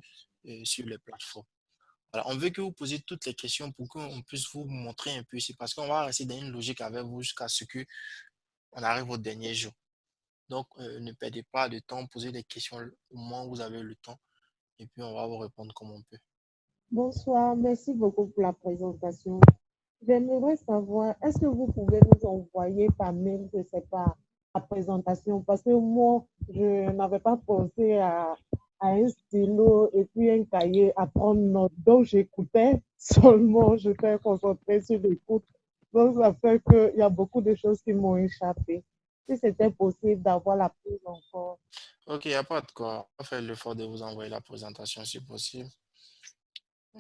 les plateformes. Voilà, on veut que vous posiez toutes les questions pour qu'on puisse vous montrer un peu ici, parce qu'on va rester dans une logique avec vous jusqu'à ce qu'on arrive au dernier jour. Donc, ne perdez pas de temps, posez des questions au moment où vous avez le temps, et puis on va vous répondre comme on peut. Bonsoir, merci beaucoup pour la présentation. J'aimerais savoir, est-ce que vous pouvez nous envoyer par mail, je ne sais pas, la présentation? Parce que moi, je n'avais pas pensé à un stylo et puis un cahier à prendre note. Donc, j'écoutais seulement, j'étais concentrée sur l'écoute. Donc, ça fait qu'il y a beaucoup de choses qui m'ont échappé. Si c'était possible d'avoir la prise encore. Ok, il n'y a pas de quoi. On va faire l'effort de vous envoyer la présentation si possible.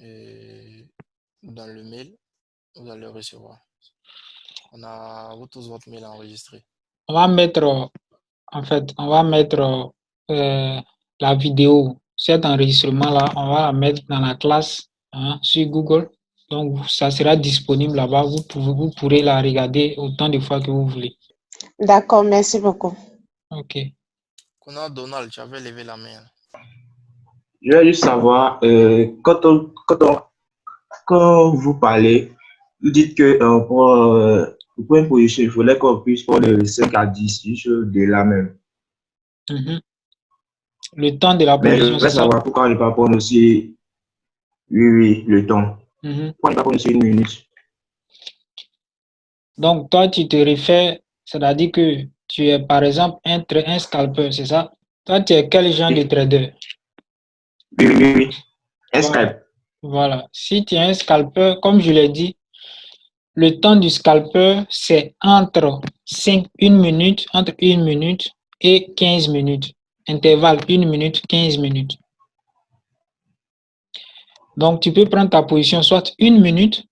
Et dans le mail, vous allez recevoir. On a vous tous votre mail enregistré. On va mettre, en fait, la vidéo, cet enregistrement-là, on va la mettre dans la classe sur Google. Donc, ça sera disponible là-bas. Vous pourrez la regarder autant de fois que vous voulez. D'accord, merci beaucoup. OK. Kuna Donald, tu avais levé la main. Je veux juste savoir, quand vous parlez, vous dites que pour une position, il faudrait qu'on puisse prendre le 5 à 10 juste de la même. Le temps de la Mais je position, voudrais c'est ça? savoir pourquoi ne pas prendre aussi, oui, le temps. Pourquoi ne pas prendre aussi une minute? Donc, toi, tu te réfères, c'est-à-dire que tu es, par exemple, un scalpeur, c'est ça? Toi, tu es quel genre de trader? Oui. Un Voilà. Skype. Voilà. Si tu es un scalpeur, comme je l'ai dit, le temps du scalpeur, c'est entre 1 minute et 15 minutes. Intervalle 1 minute, 15 minutes. Donc, tu peux prendre ta position soit 1 minute,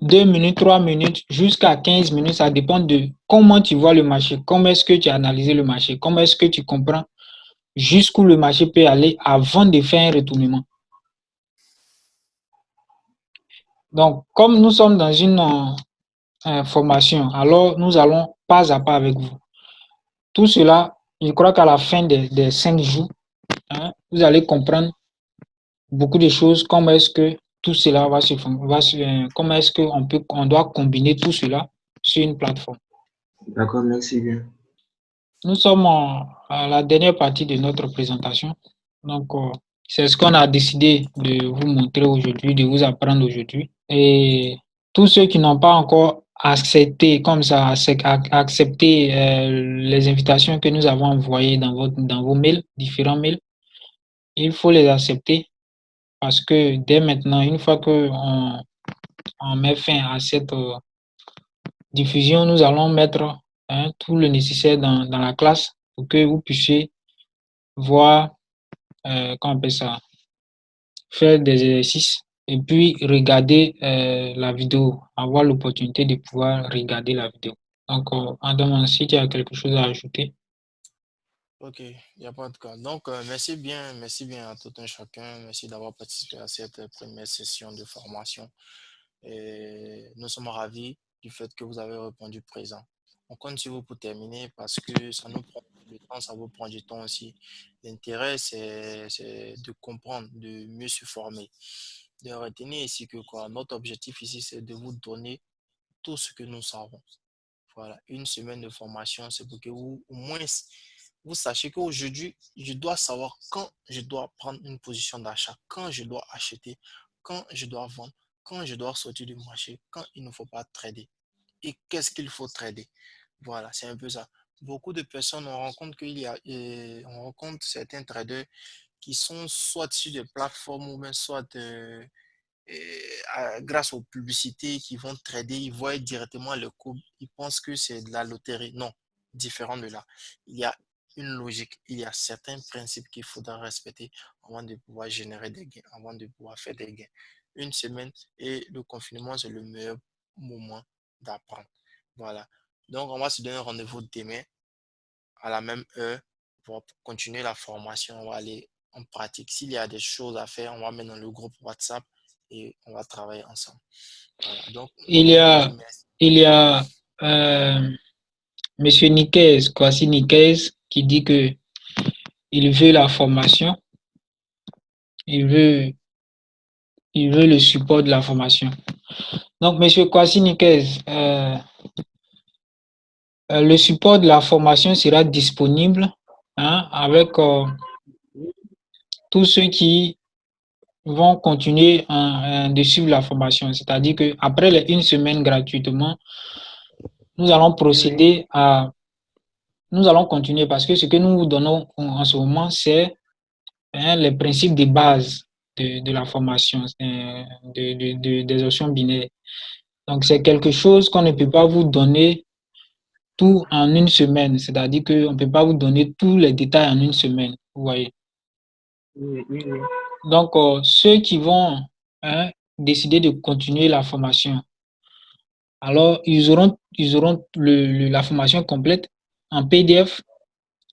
2 minutes, 3 minutes, jusqu'à 15 minutes. Ça dépend de comment tu vois le marché, comment est-ce que tu as analysé le marché, comment est-ce que tu comprends jusqu'où le marché peut aller avant de faire un retournement. Donc, comme nous sommes dans une formation, alors nous allons pas à pas avec vous. Tout cela, je crois qu'à la fin des 5 jours, vous allez comprendre beaucoup de choses. Comment est-ce que tout cela comment est-ce qu'on doit combiner tout cela sur une plateforme. D'accord, merci bien. Nous sommes à la dernière partie de notre présentation. Donc, c'est ce qu'on a décidé de vous montrer aujourd'hui, de vous apprendre aujourd'hui. Et tous ceux qui n'ont pas encore accepté comme ça, accepté les invitations que nous avons envoyées dans vos mails, différents mails, il faut les accepter parce que dès maintenant, une fois qu'on met fin à cette diffusion, nous allons mettre tout le nécessaire dans la classe pour que vous puissiez voir, comment on appelle ça, faire des exercices et puis regarder la vidéo, avoir l'opportunité de pouvoir regarder la vidéo. Donc, Adam, si tu as quelque chose à ajouter. Ok, il n'y a pas de cas. Donc, merci bien à tout un chacun. Merci d'avoir participé à cette première session de formation. Et nous sommes ravis du fait que vous avez répondu présent. On compte sur vous pour terminer parce que ça nous prend du temps, ça vous prend du temps aussi. L'intérêt, c'est de comprendre, de mieux se former. De retenir ici que quoi, notre objectif ici, c'est de vous donner tout ce que nous savons. Voilà, une semaine de formation, c'est pour que vous, au moins, vous sachiez qu'aujourd'hui, je dois savoir quand je dois prendre une position d'achat, quand je dois acheter, quand je dois vendre, quand je dois sortir du marché, quand il ne faut pas trader et qu'est-ce qu'il faut trader. Voilà, c'est un peu ça. Beaucoup de personnes, on rencontre on rencontre certains traders qui sont soit sur des plateformes ou même soit grâce aux publicités qui vont trader, ils voient directement le cours, ils pensent que c'est de la loterie. Non, différent de là. Il y a une logique, il y a certains principes qu'il faudra respecter avant de pouvoir générer des gains, avant de pouvoir faire des gains. Une semaine et le confinement, c'est le meilleur moment d'apprendre. Voilà. Donc, on va se donner un rendez-vous demain à la même heure pour continuer la formation. On va aller en pratique. S'il y a des choses à faire, on va mettre dans le groupe WhatsApp et on va travailler ensemble. Voilà. Donc, Il y on vous a, dit merci. il y a Monsieur Niquez, Kwasi Niquez, qui dit que il veut la formation, il veut le support de la formation. Donc, Monsieur Kwasi Niquez, le support de la formation sera disponible avec tous ceux qui vont continuer de suivre la formation. C'est-à-dire qu'après les une semaine gratuitement, nous allons procéder à... Nous allons continuer parce que ce que nous vous donnons en ce moment, c'est les principes de base de la formation, des options binaires. Donc, c'est quelque chose qu'on ne peut pas vous donner tout en une semaine. C'est-à-dire qu'on ne peut pas vous donner tous les détails en une semaine. Vous voyez. Donc, ceux qui vont décider de continuer la formation, alors ils auront la formation complète en PDF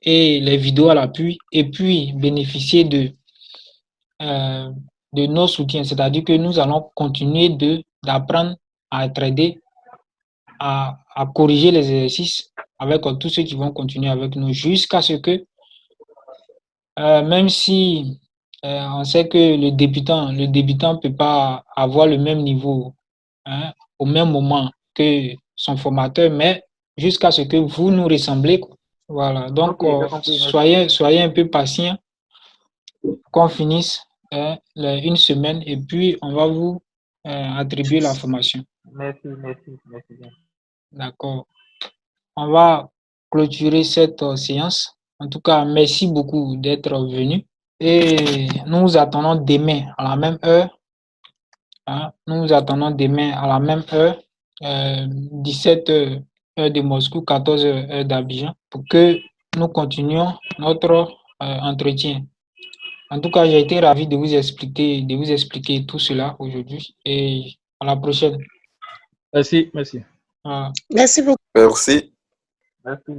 et les vidéos à l'appui, et puis bénéficier de nos soutiens. C'est-à-dire que nous allons continuer d'apprendre à trader, à corriger les exercices avec tous ceux qui vont continuer avec nous jusqu'à ce que, même si on sait que le débutant peut pas avoir le même niveau au même moment que son formateur, mais jusqu'à ce que vous nous ressemblez. Voilà, donc soyez un peu patient qu'on finisse une semaine et puis on va vous attribuer la formation. Merci. D'accord. On va clôturer cette séance. En tout cas, merci beaucoup d'être venu. Et nous vous attendons demain à la même heure. Nous vous attendons demain à la même heure, 17 h heure de Moscou, 14 h heure d'Abidjan, pour que nous continuions notre entretien. En tout cas, j'ai été ravi de vous expliquer tout cela aujourd'hui et à la prochaine. Merci. Merci beaucoup. Merci. Merci.